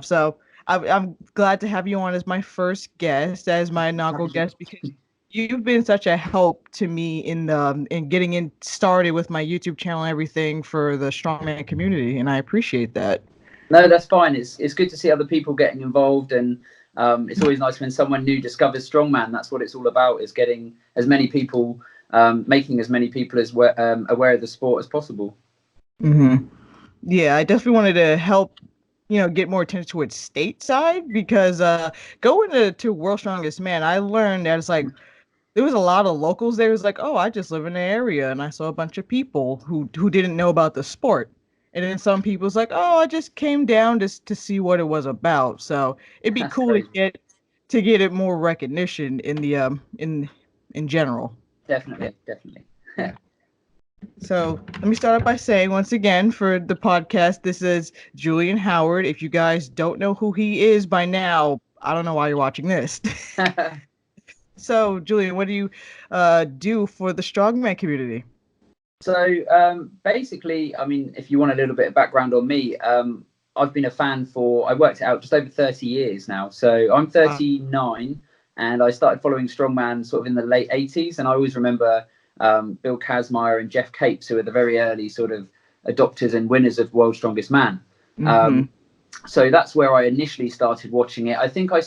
stuff. So I'm glad to have you on as my first guest, as my inaugural guest, because you've been such a help to me in getting in started with my YouTube channel and everything for the strongman community, and I appreciate that. No, that's fine. It's good to see other people getting involved, and it's always nice when someone new discovers strongman. That's what it's all about: is getting as many people, making as many people as aware of the sport as possible. Mm-hmm. Yeah, I definitely wanted to help, get more attention to its stateside because going to World's Strongest Man, I learned that it's like there was a lot of locals there. It was like, oh, I just live in the area and I saw a bunch of people who didn't know about the sport. And then some people's like, oh, I just came down just to see what it was about. So it'd be That's cool to great. get it more recognition in the in general. Definitely, definitely. Yeah. So let me start off by saying once again for the podcast, this is Julian Howard. If you guys don't know who he is by now, I don't know why you're watching this. So, Julian, what do you do for the strongman community? So basically, I mean, if you want a little bit of background on me, I've been a fan I worked it out just over 30 years now. So I'm 39 and I started following strongman sort of in the late 80s. And I always remember Bill Kazmaier and Jeff Capes, who were the very early sort of adopters and winners of World's Strongest Man. Mm-hmm. So that's where I initially started watching it. I think I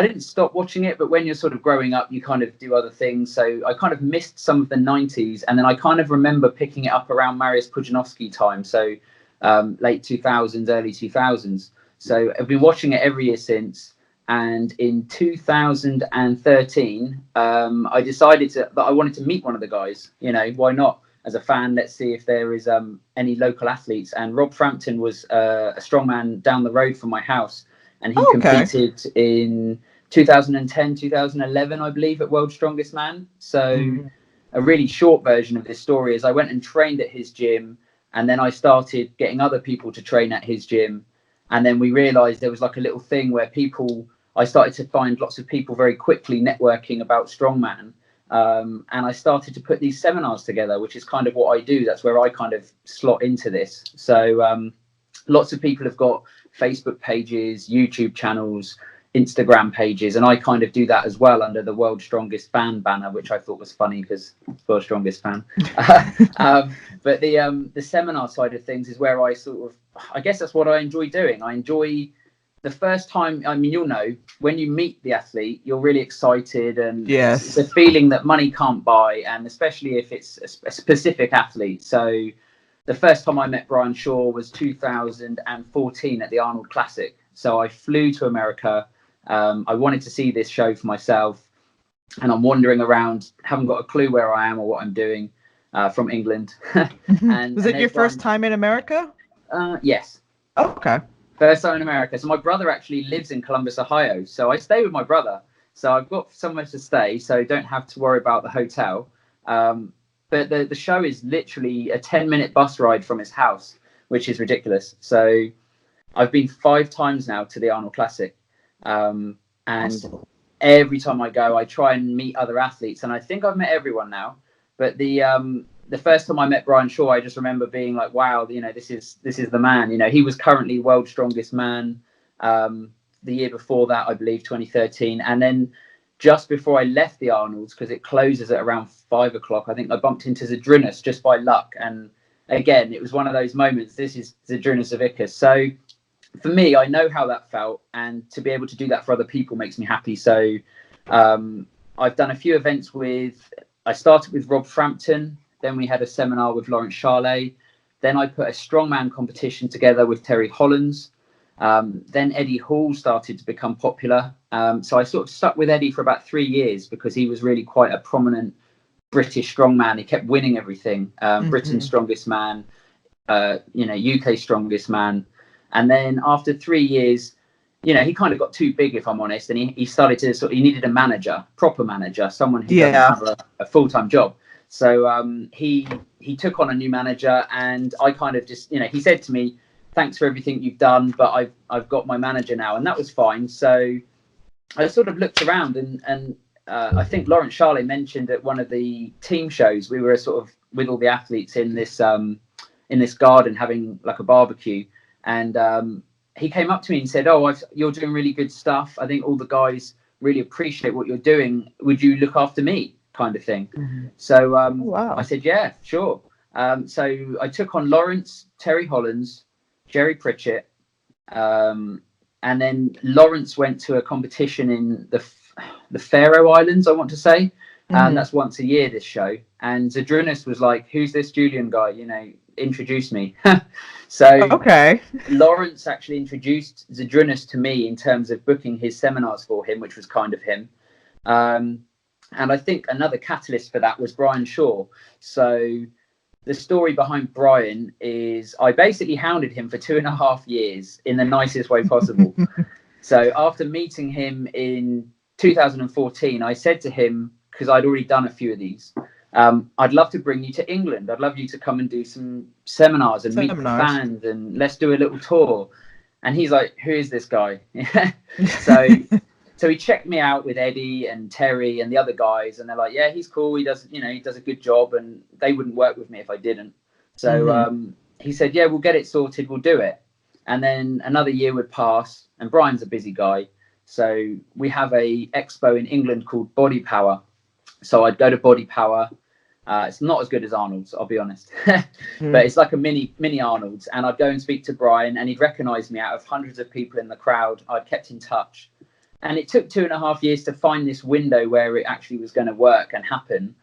didn't stop watching it, but when you're sort of growing up, you kind of do other things. So I kind of missed some of the 90s. And then I kind of remember picking it up around Mariusz Pudzianowski time. So late 2000s, early 2000s. So I've been watching it every year since. And in 2013, I decided that I wanted to meet one of the guys. Why not? As a fan, let's see if there is any local athletes. And Rob Frampton was a strongman down the road from my house. And he competed in 2010, 2011, I believe, at World's Strongest Man. So a really short version of this story is I went and trained at his gym, and then I started getting other people to train at his gym. And then we realized there was like a little thing where I started to find lots of people very quickly networking about strongman. And I started to put these seminars together, which is kind of what I do. That's where I kind of slot into this. So lots of people have got Facebook pages, YouTube channels, Instagram pages, and I kind of do that as well under the World's Strongest Fan banner, which I thought was funny because World's Strongest Fan. But the seminar side of things is where I guess that's what I enjoy doing. I enjoy the first time. I mean, you'll know when you meet the athlete, you're really excited, and it's a feeling that money can't buy, and especially if it's a specific athlete. So the first time I met Bryan Shaw was 2014 at the Arnold Classic. So I flew to America. I wanted to see this show for myself, and I'm wandering around, haven't got a clue where I am or what I'm doing, from England. Was it your first time in America? Yes. Oh, okay. First time in America. So my brother actually lives in Columbus, Ohio. So I stay with my brother. So I've got somewhere to stay, so don't have to worry about the hotel. But the show is literally a 10-minute bus ride from his house, which is ridiculous. So I've been 5 times now to the Arnold Classic. And every time I go, I try and meet other athletes. And I think I've met everyone now. But the first time I met Bryan Shaw, I just remember being like, wow, this is the man. He was currently World's Strongest Man the year before that, I believe, 2013. And then just before I left the Arnold's, because it closes at around 5 o'clock, I think I bumped into Zydrunas just by luck. And again, it was one of those moments. This is Zydrunas Savickas. So for me, I know how that felt. And to be able to do that for other people makes me happy. So I've done a few events I started with Rob Frampton. Then we had a seminar with Lawrence Charlet. Then I put a strongman competition together with Terry Hollands. Then Eddie Hall started to become popular. So I sort of stuck with Eddie for about 3 years because he was really quite a prominent British strongman. He kept winning everything. Britain's Strongest Man, UK Strongest Man. And then after 3 years, he kind of got too big, if I'm honest. And he started to he needed a manager, proper manager, someone who doesn't have a full-time job. So he took on a new manager, and I kind of just, he said to me, thanks for everything you've done, but I've got my manager now, and that was fine. So I sort of looked around, and I think Lawrence Charlet mentioned at one of the team shows, we were sort of with all the athletes in this garden having like a barbecue, and he came up to me and said, "Oh, you're doing really good stuff. I think all the guys really appreciate what you're doing. Would you look after me?" kind of thing. Mhm. So Oh, wow. I said, "Yeah, sure." So I took on Lawrence, Terry Hollands, Jerry Pritchett, and then Lawrence went to a competition in the Faroe Islands, I want to say. Mhm. That's once a year, this show. And Zadrunas was like, "Who's this Julian guy? Introduce me." So Okay. Lawrence actually introduced Zadrunas to me in terms of booking his seminars for him, which was kind of him. And I think another catalyst for that was Bryan Shaw. So the story behind Bryan is I basically hounded him for 2.5 years in the nicest way possible. So after meeting him in 2014, I said to him, because I'd already done a few of these, I'd love to bring you to England. I'd love you to come and do some seminars and meet the Seminars. fans, and let's do a little tour. And he's like, "Who is this guy?" so so he checked me out with Eddie and Terry and the other guys, and they're like, "Yeah, he's cool. He does, he does a good job." And they wouldn't work with me if I didn't. So he said, "Yeah, we'll get it sorted. We'll do it." And then another year would pass, and Brian's a busy guy, so we have a expo in England called Body Power. So I'd go to Body Power. It's not as good as Arnold's, I'll be honest, Mhm. but it's like a mini Arnold's. And I'd go and speak to Bryan, and he'd recognise me out of hundreds of people in the crowd. I'd kept in touch. And it took 2.5 years to find this window where it actually was going to work and happen.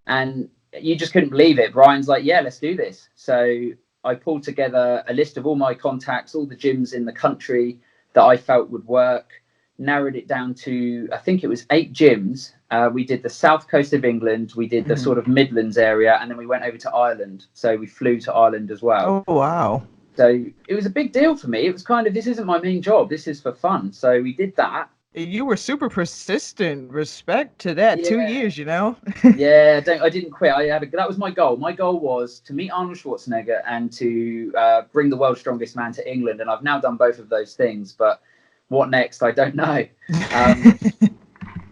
And you just couldn't believe it. Brian's like, "Yeah, let's do this." So I pulled together a list of all my contacts, all the gyms in the country that I felt would work, narrowed it down to, I think it was 8 gyms. We did the south coast of England, we did the Mhm. sort of Midlands area, and then we went over to Ireland. So we flew to Ireland as well. Oh, wow. So it was a big deal for me. It was kind of, this isn't my main job, this is for fun. So we did that. You were super persistent. Respect to that. 2 years, you know? Yeah, I didn't quit. That was my goal. My goal was to meet Arnold Schwarzenegger and to bring the world's strongest man to England. And I've now done both of those things. But what next? I don't know.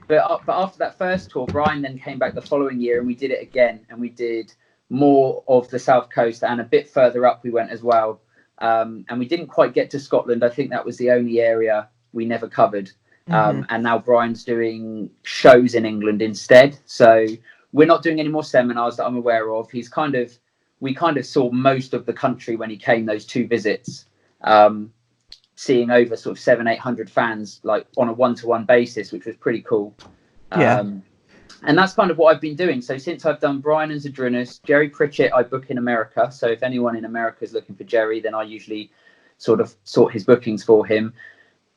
But after that first tour, Bryan then came back the following year, and we did it again. And we did more of the south coast, and a bit further up we went as well. And we didn't quite get to Scotland. I think that was the only area we never covered. Mhm. And now Brian's doing shows in England instead. So we're not doing any more seminars that I'm aware of. We kind of saw most of the country when he came, those 2 visits, seeing over sort of 700-800 fans, like on a one-to-one basis, which was pretty cool. Yeah. And that's kind of what I've been doing. So since I've done Bryan and Zadrunas, Jerry Pritchett, I book in America. So if anyone in America is looking for Jerry, then I usually sort of sort his bookings for him.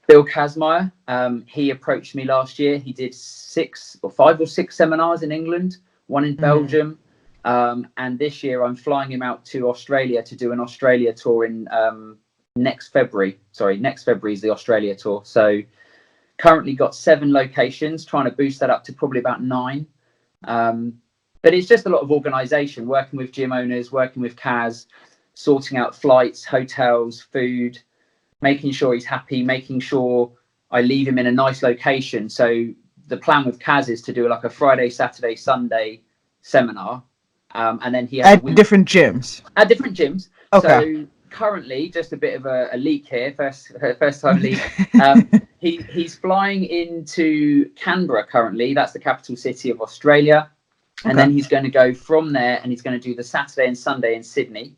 Bill Kazmaier, he approached me last year. He did 5 or 6 seminars in England, one in Belgium. And this year I'm flying him out to Australia to do an Australia tour in next February. Sorry, next February is the Australia tour. So currently got 7 locations, trying to boost that up to probably about 9. But it's just a lot of organisation, working with gym owners, working with Kaz, sorting out flights, hotels, food, making sure he's happy, making sure I leave him in a nice location. So the plan with Kaz is to do like a Friday, Saturday, Sunday seminar. And then he has At different gyms. at different gyms. Okay. So currently, just a bit of a leak here, first time leak. He's flying into Canberra currently. That's the capital city of Australia. And Okay. then he's going to go from there, and he's going to do the Saturday and Sunday in Sydney.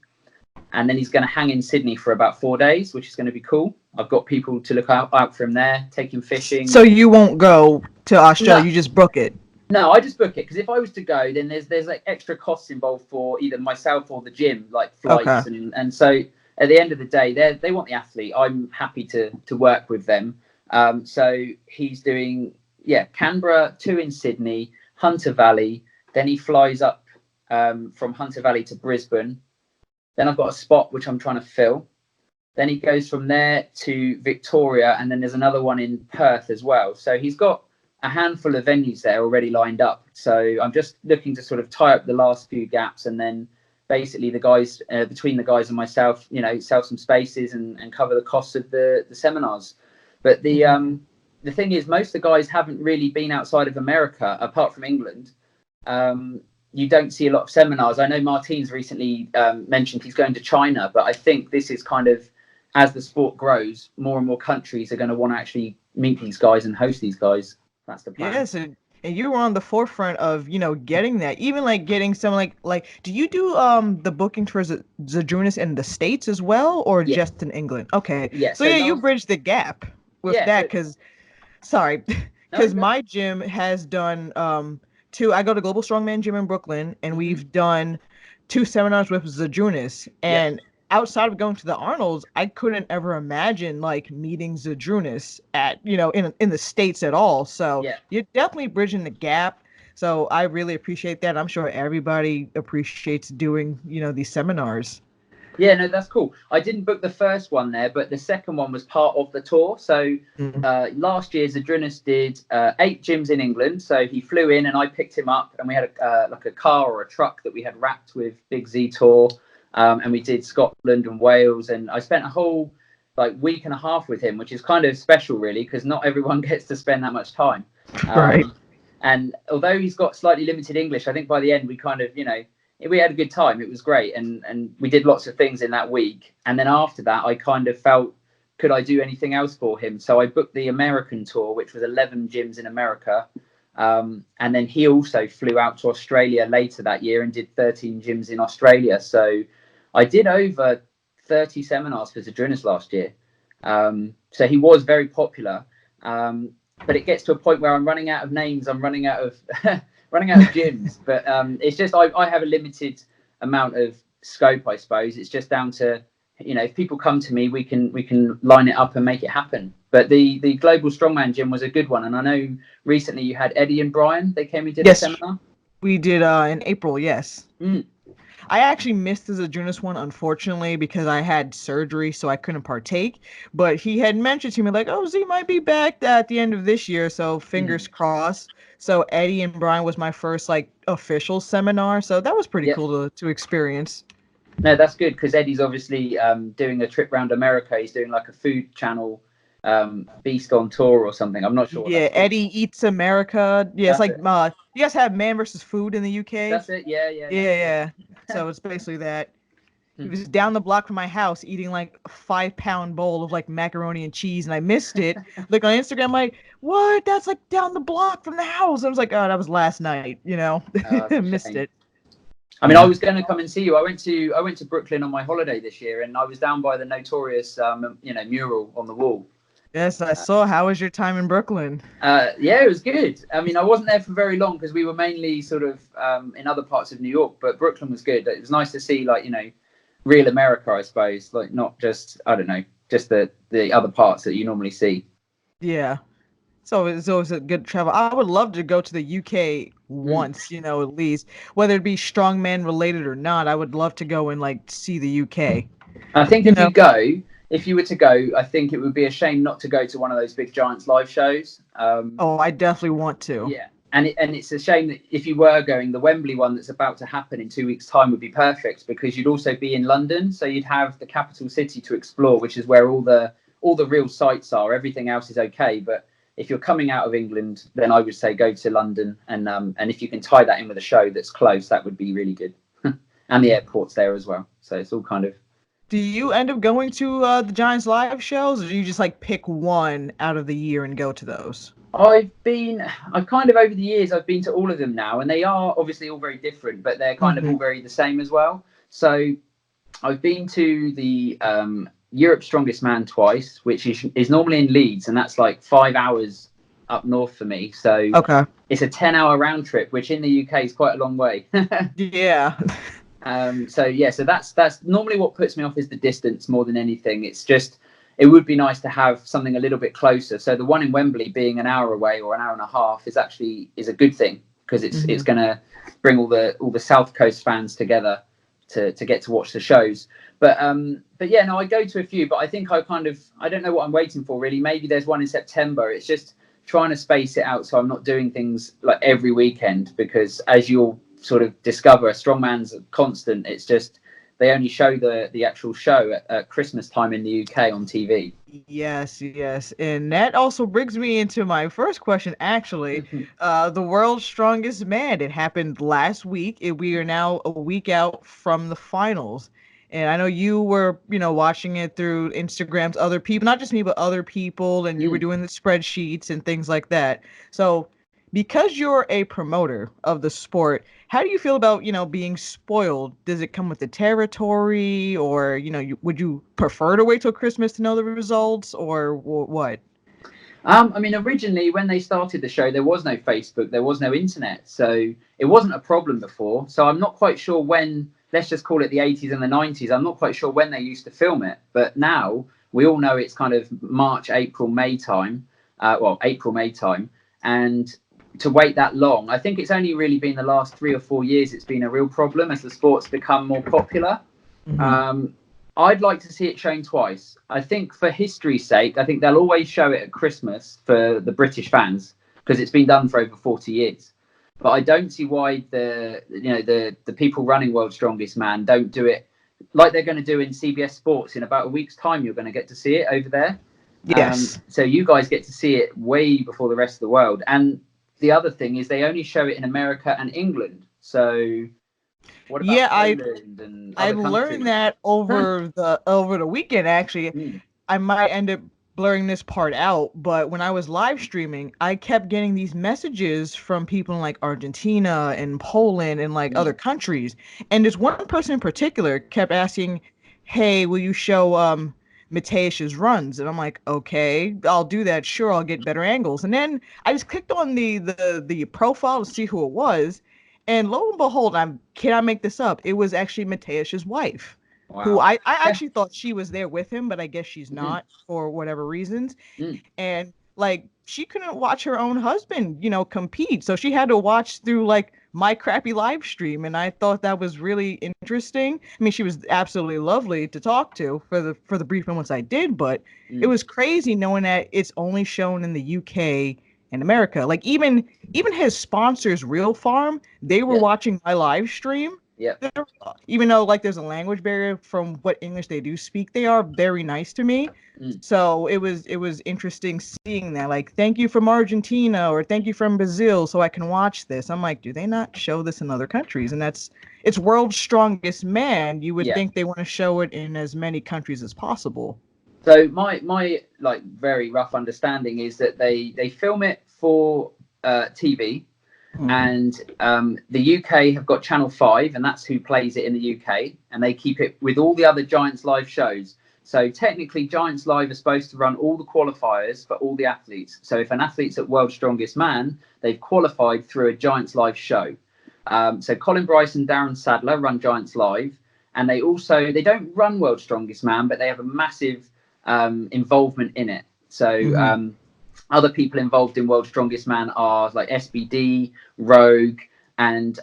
And then he's going to hang in Sydney for about 4 days, which is going to be cool. I've got people to look out for him there, take him fishing. So you won't go to Australia, No, you just book it. no, I just book it, because if I was to go, then there's like extra costs involved for either myself or the gym, like Okay. flights, and so at the end of the day, they want the athlete. I'm happy to work with them. So he's doing Canberra, 2 in Sydney, Hunter Valley. Then he flies up from Hunter Valley to Brisbane. Then I've got a spot which I'm trying to fill. Then he goes from there to Victoria, and then there's another one in Perth as well. So he's got a handful of venues there already lined up. So I'm just looking to sort of tie up the last few gaps, and then basically the guys between the guys and myself, sell some spaces and cover the costs of the seminars. But the thing is, most of the guys haven't really been outside of America apart from England. You don't see a lot of seminars. I know Martin's recently mentioned he's going to China, but I think this is kind of as the sport grows, more and more countries are going to want to actually meet these guys and host these guys. That's the plan. Yes, and you were on the forefront of, getting that. Even like getting someone like do you do the bookings for Zadrunas in the States as well, or Yeah, just in England? Okay. yeah. So So yeah, you last, bridge the gap with yeah. that So because sorry, no, because my gym has done two. I go to Global Strongman Gym in Brooklyn, and mm-hmm. we've done two seminars with Zadrunas. Yeah, And outside of going to the Arnold's, I couldn't ever imagine like meeting Zadrunas at in the States at all. So yeah. you're definitely bridging the gap. So I really appreciate that. I'm sure everybody appreciates doing these seminars. Yeah, no, that's cool. I didn't book the first one there, but the second one was part of the tour. So Mhm. last year, Zadrunas did 8 gyms in England. So he flew in, and I picked him up, and we had like a car or a truck that we had wrapped with Big Z Tour, and we did Scotland and Wales, and I spent a whole like week and a half with him, which is kind of special, really, because not everyone gets to spend that much time. Right. And although he's got slightly limited English, I think by the end we kind of, we had a good time. It was great, and we did lots of things in that week. And then after that, I kind of felt, could I do anything else for him? So I booked the American tour, which was 11 gyms in America. And then he also flew out to Australia later that year and did 13 gyms in Australia. So I did over 30 seminars for Zadrunas last year. So he was very popular. But it gets to a point where I'm running out of names. I'm running out of running out of gyms. But it's just I have a limited amount of scope, I suppose. It's just down to, if people come to me, we can line it up and make it happen. But the Global Strongman Gym was a good one, and I know recently you had Eddie and Bryan. They came and did a Yes, seminar. we did in April. Yes. Mm. I actually missed the Zadrunas one, unfortunately, because I had surgery, so I couldn't partake. But he had mentioned to me, like, oh, Z might be back at the end of this year, so fingers Mm. crossed. So Eddie and Bryan was my first, like, official seminar, so that was pretty Yeah. cool to experience. No, that's good because Eddie's obviously doing a trip around America. He's doing like a food channel Beast on Tour or something. I'm not sure what Yeah, that's called. Eddie Eats America. Yeah, it's That's like, it. you guys have Man versus Food in the UK? That's it. Yeah, yeah, Yeah, that's it. yeah. So it's basically that. He was down the block from my house eating like a 5 pound bowl of like macaroni and cheese, and I missed it. Like on Instagram, like, what? That's like down the block from the house. I was like, oh, that was last night, That's a missed shame. it. I mean, I Yeah. was going to come and see you. I went to Brooklyn on my holiday this year, and I was down by the notorious mural on the wall. Yes, I saw. How was your time in Brooklyn? Yeah, it was good. I mean, I wasn't there for very long because we were mainly sort of in other parts of New York, but Brooklyn was good. It was nice to see, like, real America, I suppose, like not just, I don't know, just the other parts that you normally see. Yeah. So it's always a good travel. I would love to go to the UK Mm. once, at least, whether it be strongman related or not. I would love to go and like see the UK. I think You know, if you were to go, I think it would be a shame not to go to one of those big Giants live shows. oh, I definitely want to. Yeah, and it's a shame that if you were going, the Wembley one that's about to happen in 2 weeks' time would be perfect because you'd also be in London, so you'd have the capital city to explore, which is where all the real sites are. Everything else is okay, but if you're coming out of England, then I would say go to London, and if you can tie that in with a show that's close, that would be really good. And the airport's there as well, so it's all kind of. Do you end up going to the Giants live shows, or do you just like pick one out of the year and go to those? I've kind of over the years, I've been to all of them now, and they are obviously all very different, but they're kind of Hmm. all very the same as well. So I've been to the Europe's Strongest Man twice, which is normally in Leeds, and that's like 5 hours up north for me. So Okay. it's a 10-hour round trip, which in the UK is quite a long way. Yeah. So yeah, so that's normally what puts me off is the distance more than anything. It's just it would be nice to have something a little bit closer. So the one in Wembley being an hour away or an hour and a half is a good thing because it's Hmm. going to bring all the South Coast fans together to get to watch the shows. But yeah, no, I go to a few, but I think I don't know what I'm waiting for really. Maybe there's one in September. It's just trying to space it out so I'm not doing things like every weekend because as you'll sort of discover, strongman's constant. It's just they only show the actual show at Christmas time in the UK on TV. Yes, yes. And that also brings me into my first question, actually. The world's strongest man. It happened last week. We are now a week out from the finals. And I know you were, watching it through Instagrams, other people, not just me, but other people, and you were Mm. doing the spreadsheets and things like that. So, because you're a promoter of the sport, how do you feel about, being spoiled? Does it come with the territory, or, would you prefer to wait till Christmas to know the results, or what? I mean, originally when they started the show, there was no Facebook, there was no internet, so it wasn't a problem before. So I'm not quite sure when. Let's just call it the 80s and the 90s. I'm not quite sure when they used to film it, but now we all know it's kind of March, April, May time. Well, April, May time, and to wait that long, I think it's only really been the last 3 or 4 years it's been a real problem as the sport's become more popular. Hmm. Um, I'd like to see it shown twice. I think for history's sake, I think they'll always show it at Christmas for the British fans because it's been done for over 40 years. But I don't see why the people running World's Strongest Man don't do it like they're going to do in CBS Sports in about a week's time. You're going to get to see it over there. Yes. So you guys get to see it way before the rest of the world. And the other thing is they only show it in America and England. So what about Yeah, Poland and I other learned countries? that over the weekend actually. Mm. I might end up blurring this part out, but when I was live streaming, I kept getting these messages from people in like Argentina and Poland and like other Mm. countries. And this one person in particular kept asking, "Hey, will you show Mateusz's runs?" And I'm like, "Okay, I'll do that. Sure, I'll get better angles." And then I just clicked on the profile to see who it was, and lo and behold, I'm cannot make this up. It was actually Mateusz's wife, who Wow. I Yeah. actually thought she was there with him, but I guess she's Mm. not for whatever reasons. Mm. And like she couldn't watch her own husband, compete. So she had to watch through like my crappy live stream. And I thought that was really interesting. I mean, she was absolutely lovely to talk to for the brief moments I did, but it Mm. was crazy knowing that it's only shown in the UK and America. Like even his sponsors, Real Farm, they were Yeah. watching my live stream. Yeah. Even though like there's a language barrier from what English they do speak, they are very nice to me. Mm. So it was interesting seeing that. Like, thank you from Argentina or thank you from Brazil, so I can watch this. I'm like, do they not show this in other countries? And it's World's Strongest Man. You would Yeah. think they want to show it in as many countries as possible. So my like very rough understanding is that they film it for TV, Mhm. and the UK have got Channel 5, and that's who plays it in the UK, and they keep it with all the other Giants Live shows. So technically, Giants Live are supposed to run all the qualifiers for all the athletes. So if an athlete's at World's Strongest Man, they've qualified through a Giants Live show. So Colin Bryce and Darren Sadler run Giants Live, and they don't run World's Strongest Man, but they have a massive involvement in it. So Mhm. other people involved in World's Strongest Man are like SBD, Rogue, and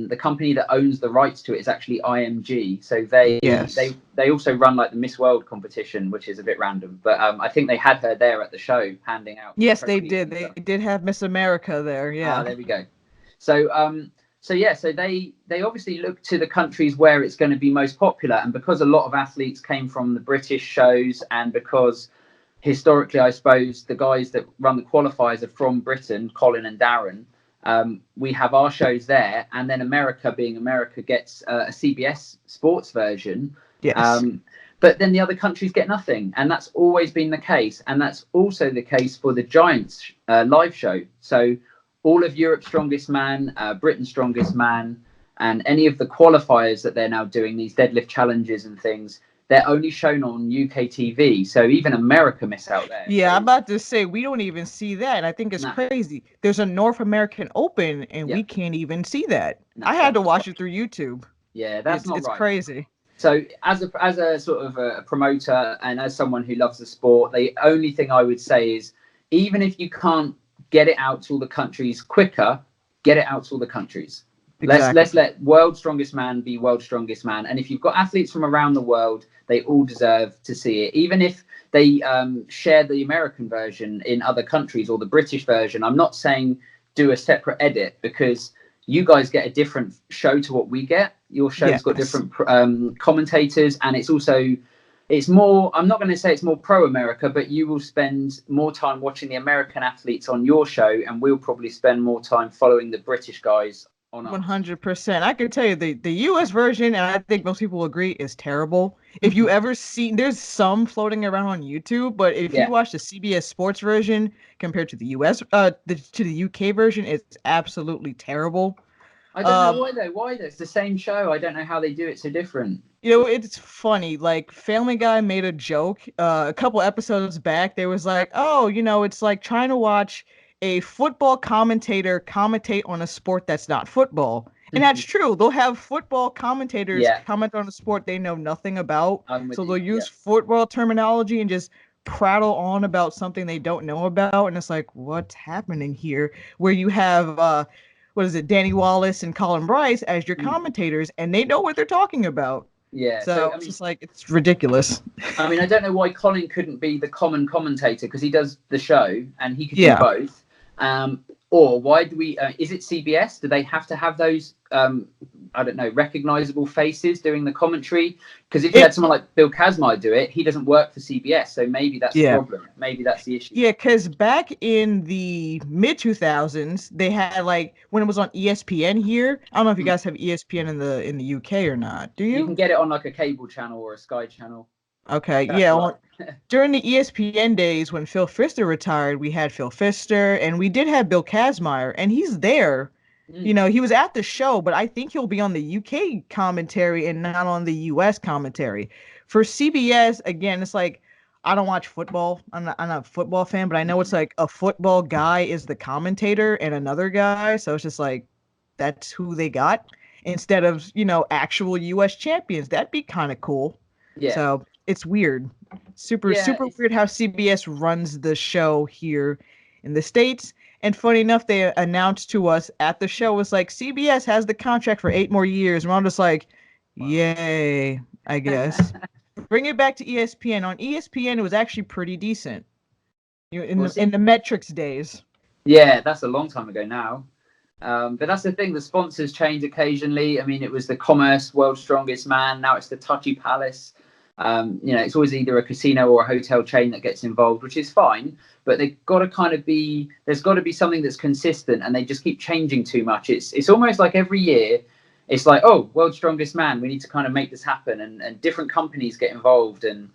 the company that owns the rights to it is actually IMG. So Yes. they also run like the Miss World competition, which is a bit random. But I think they had her there at the show handing out Yes, they trophies did. and They stuff. did have Miss America there. Ah, Yeah. there we go. So so they obviously look to the countries where it's going to be most popular, and because a lot of athletes came from the British shows, and because historically, I suppose the guys that run the qualifiers are from Britain, Colin and Darren. We have our shows there, and then America, being America, gets a CBS Sports version. Yes. Um, but then the other countries get nothing, and that's always been the case, and that's also the case for the Giants live show. So all of Europe's Strongest Man, Britain's Strongest Man, and any of the qualifiers that they're now doing, these deadlift challenges and things, they're only shown on UK TV. So even America miss out there. Yeah, I'm So about to say we don't even see that. And I think it's nah, crazy. There's a North American Open and yeah, we can't even see that. nah, I had that's to not watch right. it through YouTube. Yeah, that's It's not it's right. crazy. So as a sort of a promoter and as someone who loves the sport, the only thing I would say is even if you can't get it out to all the countries quicker, get it out to all the countries. Let's Exactly. let World's Strongest Man be World's Strongest Man, and if you've got athletes from around the world, they all deserve to see it, even if they share the American version in other countries or the British version. I'm not saying do a separate edit because you guys get a different show to what we get. Your show's got Yes. different commentators, and it's more. I'm not going to say it's more pro America, but you will spend more time watching the American athletes on your show, and we'll probably spend more time following the British guys or not? 100%. I can tell you the US version, and I think most people will agree, is terrible. If you ever see, there's some floating around on YouTube, but if you Yeah. watch the CBS Sports version compared to the US, to the UK version, it's absolutely terrible. I don't know Um, why though. Why though? It's the same show. I don't know how they do it so different. It's funny. Like Family Guy made a joke a couple episodes back. They was like, "Oh, it's like trying to watch a football commentator commentate on a sport that's not football." And that's true. They'll have football commentators Yeah, comment on a sport they know nothing about. I'm with So they'll you. Yeah. use football terminology and just prattle on about something they don't know about. And it's like, what's happening here? Where you have what is it, Danny Wallace and Colin Bryce as your Mm. commentators, and they know what they're talking about. Yeah. So So it's just like it's ridiculous. I don't know why Colin couldn't be the common commentator because he does the show and he could do Yeah. both. Or why do we? Is it CBS? Do they have to have those? I don't know, recognizable faces doing the commentary? Because if you had It someone like Bill Kazmaier do it, he doesn't work for CBS, so maybe that's the yeah. problem. Maybe that's the issue. Yeah, because back in the mid 2000s, they had like when it was on ESPN here. I don't know if you Mm. guys have ESPN in the UK or not. Do You you? can get it on like a cable channel or a Sky channel. Okay, yeah. Satellite. During the ESPN days when Phil Fister retired, we had Phil Fister, and we did have Bill Kazmaier, and he's there. Mm. He was at the show, but I think he'll be on the UK commentary and not on the US commentary. For CBS, again, it's like I don't watch football. I'm not a football fan, but I know it's like a football guy is the commentator and another guy, so it's just like that's who they got instead of, actual US champions. That'd be kind of cool. Yeah, So, it's weird. Super yeah. super weird how CBS runs the show here in the States. And funny enough, they announced to us at the show was like CBS has the contract for 8 more years. And I'm just like, Wow. yay, I guess. Bring it back to ESPN. On ESPN, it was actually pretty decent. In We'll the in see. the metrics days. Yeah, that's a long time ago now. But that's the thing. The sponsors change occasionally. I mean, it was the Commerce World's Strongest Man. Now it's the Touchy Palace. It's always either a casino or a hotel chain that gets involved, which is fine. But they've got to kind of be. There's got to be something that's consistent, and they just keep changing too much. It's almost like every year, it's like, oh, World's Strongest Man. We need to kind of make this happen, and different companies get involved, and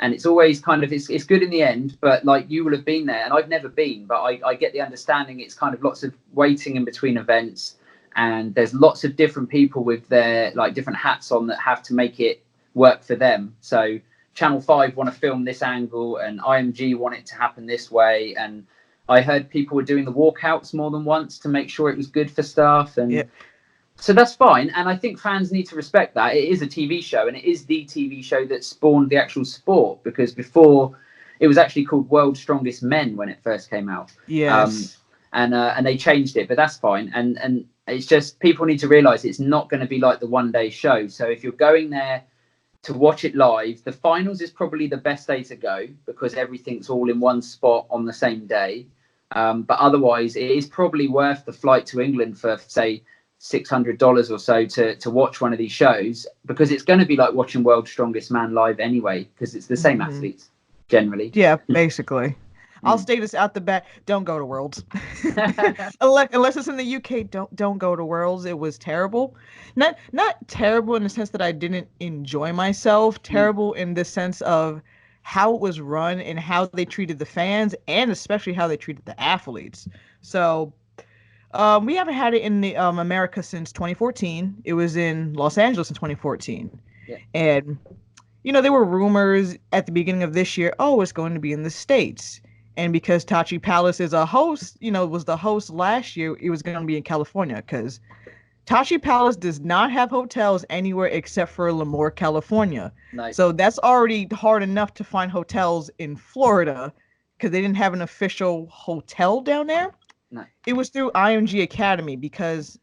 it's always kind of it's good in the end, but like you will have been there and I've never been, but I get the understanding it's kind of lots of waiting in between events, and there's lots of different people with their like different hats on that have to make it work for them. So Channel 5 want to film this angle and IMG want it to happen this way, and I heard people were doing the walkouts more than once to make sure it was good for staff, Yeah. and so that's fine, and I think fans need to respect that. It is a TV show, and it is the TV show that spawned the actual sport. Because before, it was actually called World's Strongest Men when it first came out, um, Yes. and they changed it, but that's fine. And it's just people need to realise it's not going to be like the one day show. So if you're going there to watch it live, the finals is probably the best day to go because everything's all in one spot on the same day. But otherwise, it is probably worth the flight to England for say $600 or so to watch one of these shows, because it's going to be like watching World's Strongest Man live anyway, because it's the same Hmm. athletes generally. Yeah, basically. I'll Mm. state this out the bat. Don't go to Worlds. Unless it's in the UK, don't go to Worlds. It was terrible. Not terrible in the sense that I didn't enjoy myself. Mm. Terrible in the sense of how it was run and how they treated the fans and especially how they treated the athletes. So we haven't had it in the America since 2014. It was in Los Angeles in 2014, Yeah. and there were rumors at the beginning of this year, oh, it's going to be in the States. And because Tachi Palace is a host, was the host last year, it was going to be in California because Tachi Palace does not have hotels anywhere except for Lemoore, California. Nice. So that's already hard enough to find hotels in Florida because they didn't have an official hotel down there. Nice. It was through IMG Academy because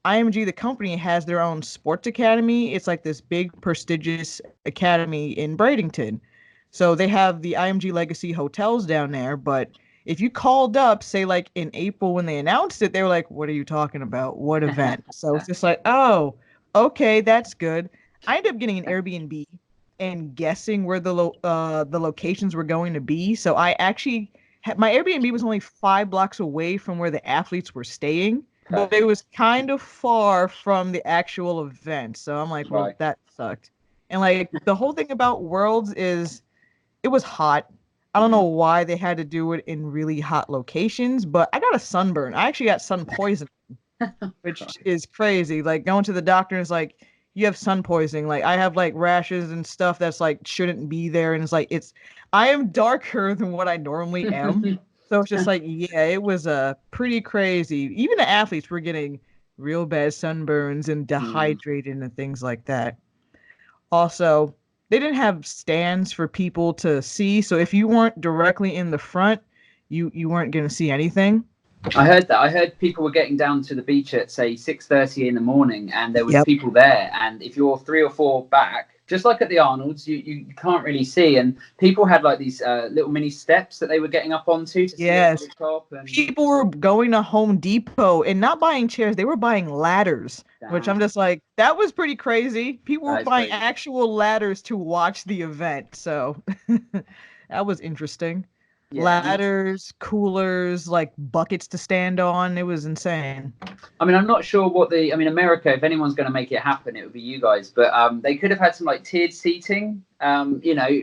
IMG, the company, has their own sports academy. It's like this big prestigious academy in Bradenton. So they have the IMG Legacy hotels down there. But if you called up, say like in April when they announced it, they were like, "What are you talking about? What event?" So it's just like, "Oh, okay, that's good." I ended up getting an Airbnb and guessing where the locations were going to be. So I actually my Airbnb was only 5 blocks away from where the athletes were staying. Okay. but it was kind of far from the actual event. So I'm like, well, Right. that sucked. And like the whole thing about Worlds is it was hot. I don't know Mhm. why they had to do it in really hot locations, but I got a sunburn. I actually got sun poisoning, which Right. is crazy. Like going to the doctor is like, you have sun poisoning. Like I have like rashes and stuff that's like shouldn't be there. And it's like I am darker than what I normally am. So it's just like, yeah, it was pretty crazy. Even the athletes were getting real bad sunburns and Hmm. dehydrated and things like that. Also, they didn't have stands for people to see, so if you weren't directly in the front, you weren't going to see anything. I heard that. I heard people were getting down to the beach at say 6:30 in the morning, and there was Yep. people there. And if you're 3 or 4 back, just like at the Arnold's, you can't really see. And people had like these little mini steps that they were getting up onto to see over the Yes. top. And People were going to Home Depot and not buying chairs, they were buying ladders, which I'm damn, just like, that was pretty crazy. People were that is buying crazy. actual ladders to watch the event. So that was interesting. Yeah, and Ladders, coolers, like buckets to stand on. It was insane. I mean, I'm not sure what the. I mean, America. If anyone's going to make it happen, it would be you guys. But they could have had some like tiered seating.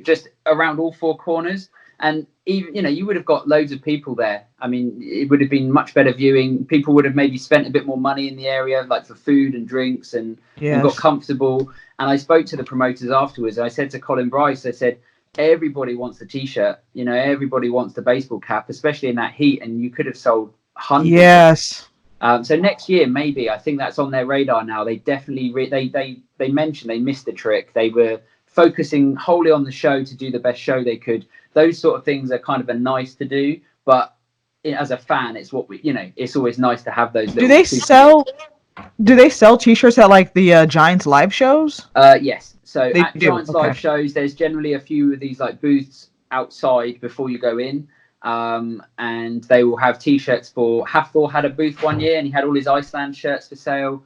Just around all 4 corners, and even you would have got loads of people there. I mean, it would have been much better viewing. People would have maybe spent a bit more money in the area, like for food and drinks, and got Yes. comfortable. And I spoke to the promoters afterwards. I said to Colin Bryce, I said, everybody wants the t-shirt. Everybody wants the baseball cap, especially in that heat. And you could have sold hundreds. Yes. So next year, maybe I think that's on their radar now. They definitely they mentioned they missed the trick. They were focusing wholly on the show to do the best show they could. Those sort of things are kind of a nice to do, but as a fan, it's what it's always nice to have those Do little they souvenirs. sell Do they sell T-shirts at like the Giants live shows? Yes. So They at do. Giants Okay. live shows, there's generally a few of these like booths outside before you go in. And they will have T-shirts for Hathor had a booth one year and he had all his Iceland shirts for sale.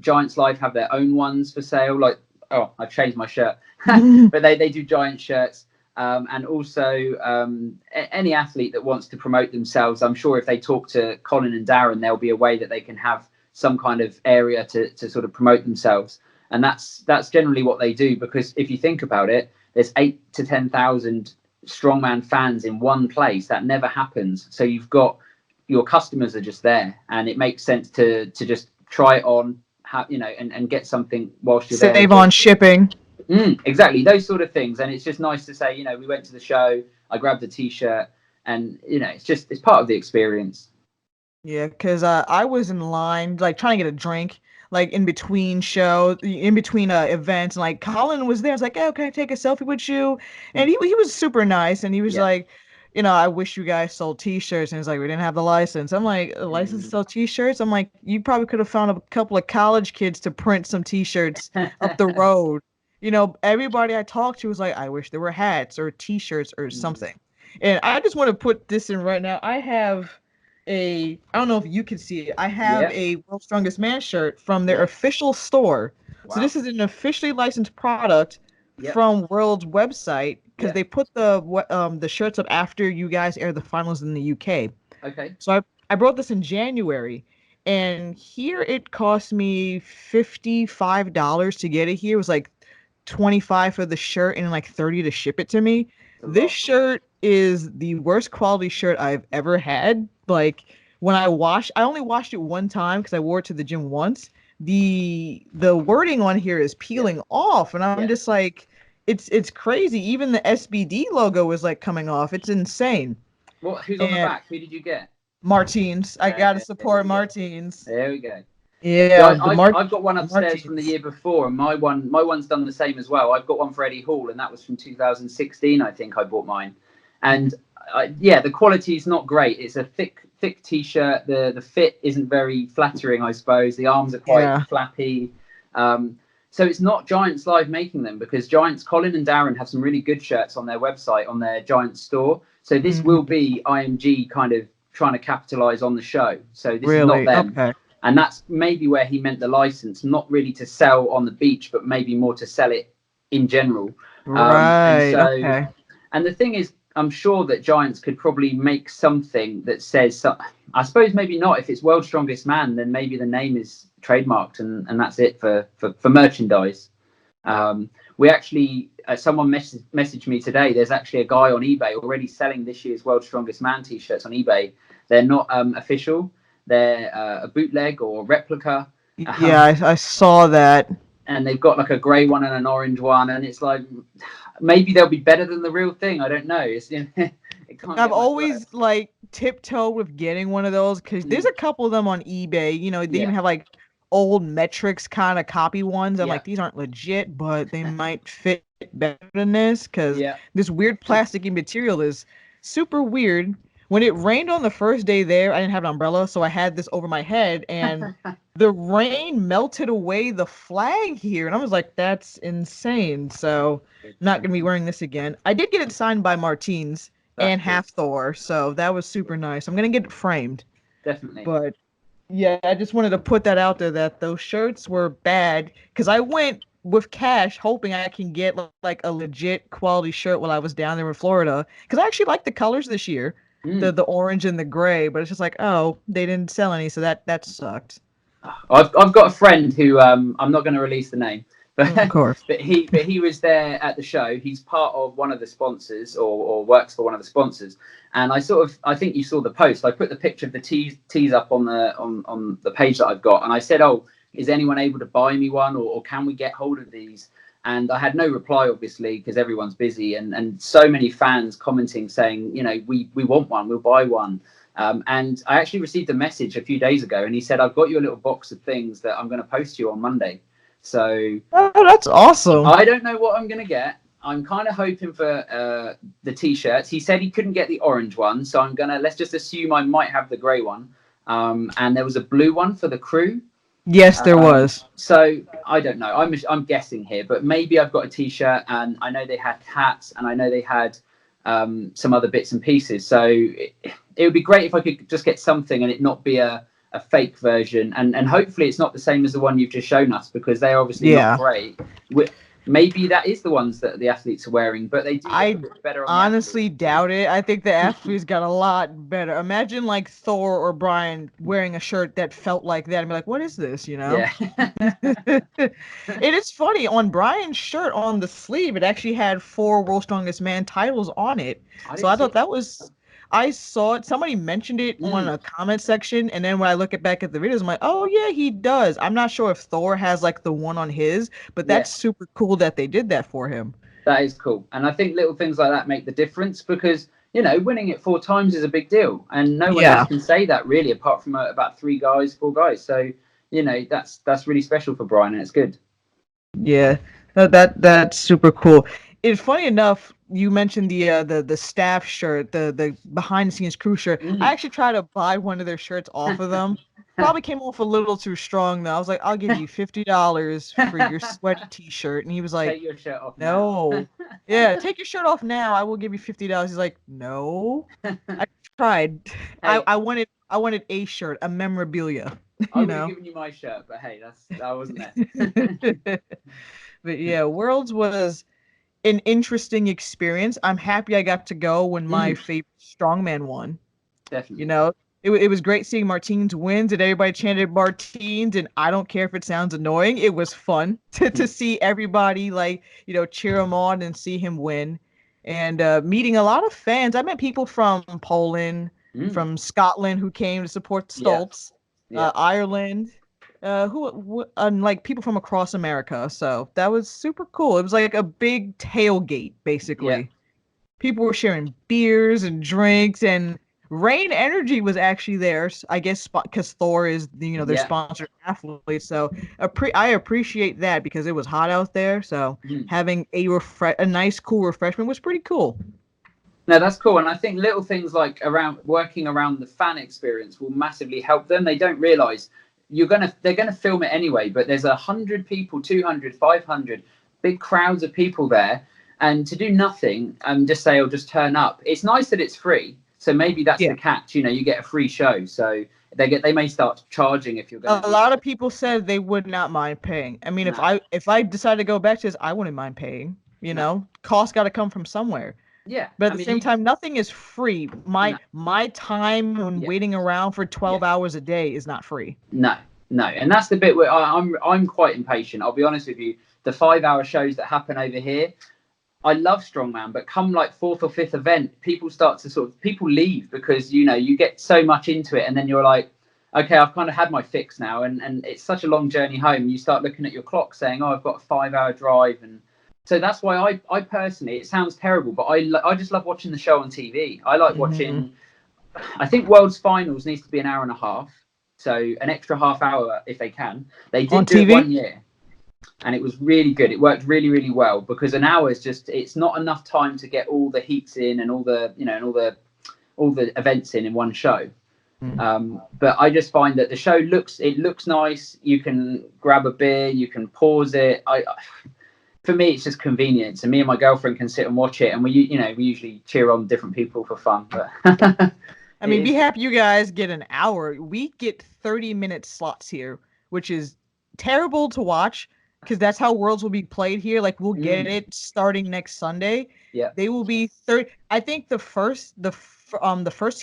Giants Live have their own ones for sale. Like, oh, I've changed my shirt, but they do Giant shirts. And also any athlete that wants to promote themselves, I'm sure if they talk to Colin and Darren, there'll be a way that they can have some kind of area to sort of promote themselves. And that's generally what they do, because if you think about it, there's 8 to 10,000 strongman fans in one place. That never happens. So you've got your customers are just there, and it makes sense to just try it on, and get something whilst you're there. Save on shipping. Exactly, those sort of things. And it's just nice to say, we went to the show, I grabbed a t-shirt, and it's part of the experience. Yeah, because I was in line, like trying to get a drink, like in between events, and like Colin was there. I was like, "Oh, can I take a selfie with you?" And he was super nice, and he was Yeah. like, I wish you guys sold T-shirts, and he's like, we didn't have the license. I'm like, a license to sell T-shirts? I'm like, you probably could have found a couple of college kids to print some T-shirts up the road. Everybody I talked to was like, I wish there were hats or T-shirts or something. And I just want to put this in right now. I don't know if you can see it. I have Yeah. a World's Strongest Man shirt from their official store. So Wow. this is an officially licensed product Yep. from World's website because Yep. they put the shirts up after you guys air the finals in the UK. Okay. So I brought this in January, and here it cost me $55 to get it here. It was like 25 for the shirt and like 30 to ship it to me. It's a This lot. shirt is the worst quality shirt I've ever had. Like when I only washed it one time because I wore it to the gym once. The wording on here is Yeah. peeling off, and I'm Yeah. just like, it's crazy. Even the SBD logo is like coming off. It's insane. Who's on the And back? Who did you get? Martins, I gotta There support we go. Martins. There we go. Yeah, Yeah, I've got one the upstairs from the Martins. year before, and my one's done the same as well. I've got one for Eddie Hall, and that was from 2016. I think I bought mine, and yeah, the quality is not great. It's a thick t-shirt. The fit isn't very flattering, I suppose. The arms are quite Yeah. flappy. So it's not Giants Live making them, because Giants Colin and Darren have some really good shirts on their website, on their Giants store. So this will Mhm. be IMG kind of trying to capitalize on the show. So this is not Really? them. Okay. And that's maybe where he meant the license, not really to sell on the beach, but maybe more to sell it in general. And Right. so, Okay. and the thing is, I'm sure that Giants could probably make something that says, I suppose maybe not. If it's World's Strongest Man, then maybe the name is trademarked and that's it for merchandise. We actually, someone messaged me today. There's actually a guy on eBay already selling this year's World's Strongest Man t-shirts on eBay. They're not official. They're a bootleg or replica. Yeah, I saw that. And they've got like a grey one and an orange one, and it's like maybe they'll be better than the real thing. I don't know. It's it can't I've get much always worse. like tiptoed with getting one of those because there's a couple of them on eBay. You know, they even Yeah, have like old metrics kind of copy ones. I'm yeah, like, these aren't legit, but they might fit better than this because yeah. this weird plasticky material is super weird. When it rained on the first day there, I didn't have an umbrella, so I had this over my head, and the rain melted away the flag here, and I was like, that's insane. So, not gonna be wearing this again. I did get it signed by Martins That's and cool. half Thor, so that was super nice. I'm gonna get it framed, Definitely. but yeah, I just wanted to put that out there that those shirts were bad because I went with cash hoping I can get like a legit quality shirt while I was down there in Florida because I actually like the colors this year, Mm. the orange and the gray, but it's just like, oh, they didn't sell any, so that sucked. I've got a friend who I'm not going to release the name, but Of course. he was there at the show. He's part of one of the sponsors or works for one of the sponsors. And I think you saw the post. I put the picture of the tees up on the page that I've got, and I said, "Oh, is anyone able to buy me one, or can we get hold of these?" And I had no reply, obviously, because everyone's busy, and so many fans commenting saying, we want one, we'll buy one. And I actually received a message a few days ago, and he said, "I've got you a little box of things that I'm going to post you on Monday." So Oh, that's awesome. I don't know what I'm going to get. I'm kind of hoping for the t-shirts. He said he couldn't get the orange one, so let's just assume I might have the grey one. And there was a blue one for the crew. Yes, there was. So I don't know. I'm guessing here, but maybe I've got a t-shirt, and I know they had hats, and I know they had some other bits and pieces. So it would be great if I could just get something and it not be a fake version, and hopefully it's not the same as the one you've just shown us, because they're obviously not great. Maybe that is the ones that the athletes are wearing, but they do look a bit better on the honestly athletes. doubt it. I think the athletes got a lot better. Imagine like Thor or Bryan wearing a shirt that felt like that and be like, what is this, you know? Yeah. It is funny. On Bryan's shirt on the sleeve, it actually had 4 World's Strongest Man titles on it. I So didn't I see thought it. that was, I saw it. Somebody mentioned it on a comment section. And then when I look back at the videos, I'm like, oh, yeah, he does. I'm not sure if Thor has like the one on his, but Yeah. that's super cool that they did that for him. That is cool. And I think little things like that make the difference, because, winning it 4 times is a big deal. And no one else can say that, really, apart from about 4 guys. So, that's really special for Bryan, and it's good. Yeah, no, that's super cool. It's funny enough, you mentioned the staff shirt, the behind the scenes crew shirt. I actually tried to buy one of their shirts off of them. Probably came off a little too strong though. I was like, I'll give you $50 for your sweaty t-shirt. And he was like, Take your shirt off now. no. Yeah, take your shirt off now. I will give you $50. He's like, no. I tried. I, Hey, I wanted I wanted a shirt, a memorabilia, I you would have know. given you my shirt, but hey, that wasn't there. But yeah, Worlds was an interesting experience. I'm happy I got to go when my favorite strongman won. You Definitely. know, it was great seeing Martins wins and everybody chanted Martins, and I don't care if it sounds annoying. It was fun to see everybody like, cheer him on and see him win. And meeting a lot of fans. I met people from Poland, from Scotland who came to support Yeah. Stoltz, Yeah. Ireland, and like people from across America. So that was super cool. It was like a big tailgate, Yeah. basically. People were sharing beers and drinks, and Rain Energy was actually there. I guess because Thor is their Yeah. sponsored athlete. So I appreciate that because it was hot out there. So having a nice cool refreshment was pretty cool. No, that's cool. And I think little things like working around the fan experience will massively help them. They don't realize they're gonna film it anyway, but there's 100 people, 200, 500, big crowds of people there, and to do nothing and just say, "Oh, just turn up." It's nice that it's free, so maybe that's the Yeah. catch. You get a free show, so they may start charging if you're going to A do lot that. of people said they would not mind paying. I mean, No, if I decide to go back to this, I wouldn't mind paying. no, Cost got to come from somewhere. Yeah, But at I the mean, same time, nothing is free. no, My time when yeah, waiting around for yeah, 12 hours a day is not free. no, no, and that's the bit where I'm quite impatient. I'll be honest with you. The 5 hour shows that happen over here, I love strongman, but come like fourth or fifth event, people start to people leave because you get so much into it, and then you're like, okay, I've kind of had my fix now, and it's such a long journey home. You start looking at your clock, saying, oh, I've got a 5 hour drive, and so that's why I personally, it sounds terrible, but I just love watching the show on TV. I like Hmm. watching. I think World's Finals needs to be an hour and a half, so an extra half hour if they can. They On did do it TV? 1 year, and it was really good. It worked really, really well because an hour is it's not enough time to get all the heats in and all the all the events in one show. But I just find that the show looks nice. You can grab a beer, you can pause it. For me, it's just convenience, and me and my girlfriend can sit and watch it, and we usually cheer on different people for fun. But I it mean, be is, happy you guys get an hour. We get 30-minute slots here, which is terrible to watch because that's how Worlds will be played here. Like we'll get mm, it starting next Sunday. yeah, They will be 30. I think the first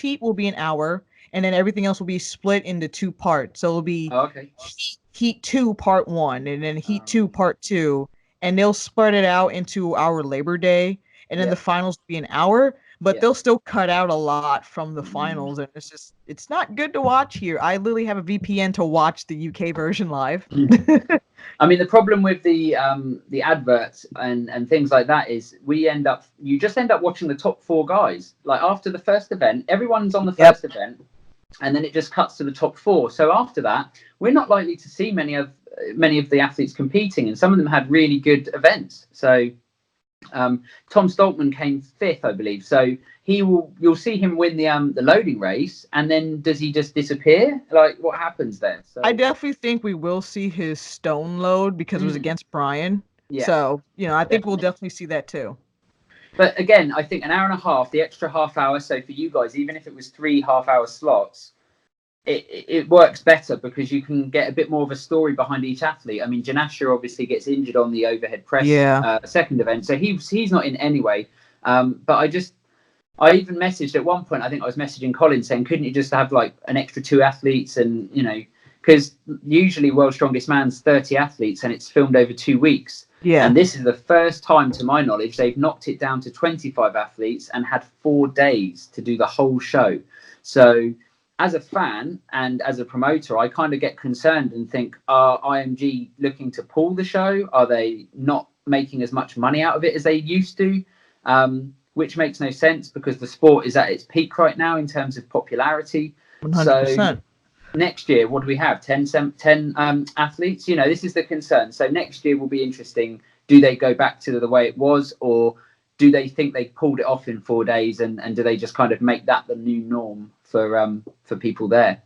heat will be an hour, and then everything else will be split into two parts. So it'll be oh, okay. heat 2 part 1 and then heat 2 Um, part 2, and they'll spread it out into our Labor Day, and then yeah, the finals will be an hour, but yeah. they'll still cut out a lot from the Mm. finals, and it's not good to watch here. I literally have a VPN to watch the UK version live. I mean, the problem with the adverts and things like that is you just end up watching the top four guys. Like after the first event, everyone's on the Yep. first event, and then it just cuts to the top four. So after that, we're not likely to see many of the athletes competing, and some of them had really good events. So Tom Stoltman came fifth, I believe. So you'll see him win the loading race, and then does he just disappear? Like what happens there? I So definitely think we will see his stone load because it was mm, against Bryan. yeah, So, I think we'll definitely. definitely see that too. But again, I think an hour and a half, the extra half hour. So for you guys, even if it was 3 half-hour slots, it works better because you can get a bit more of a story behind each athlete. I mean, Janasha obviously gets injured on the overhead press Yeah. second event, so he's not in anyway. But I even messaged at one point. I think I was messaging Colin saying, couldn't you just have like an extra two athletes, and because usually World's Strongest Man's 30 athletes and it's filmed over 2 weeks. Yeah. And this is the first time, to my knowledge, they've knocked it down to 25 athletes and had 4 days to do the whole show. So, as a fan and as a promoter, I kind of get concerned and think, are IMG looking to pull the show? Are they not making as much money out of it as they used to? Which makes no sense because the sport is at its peak right now in terms of popularity. So 100%. next year, what do we have? 10 athletes? This is the concern. So next year will be interesting. Do they go back to the way it was, or do they think they pulled it off in 4 days, and do they just kind of make that the new norm for people there?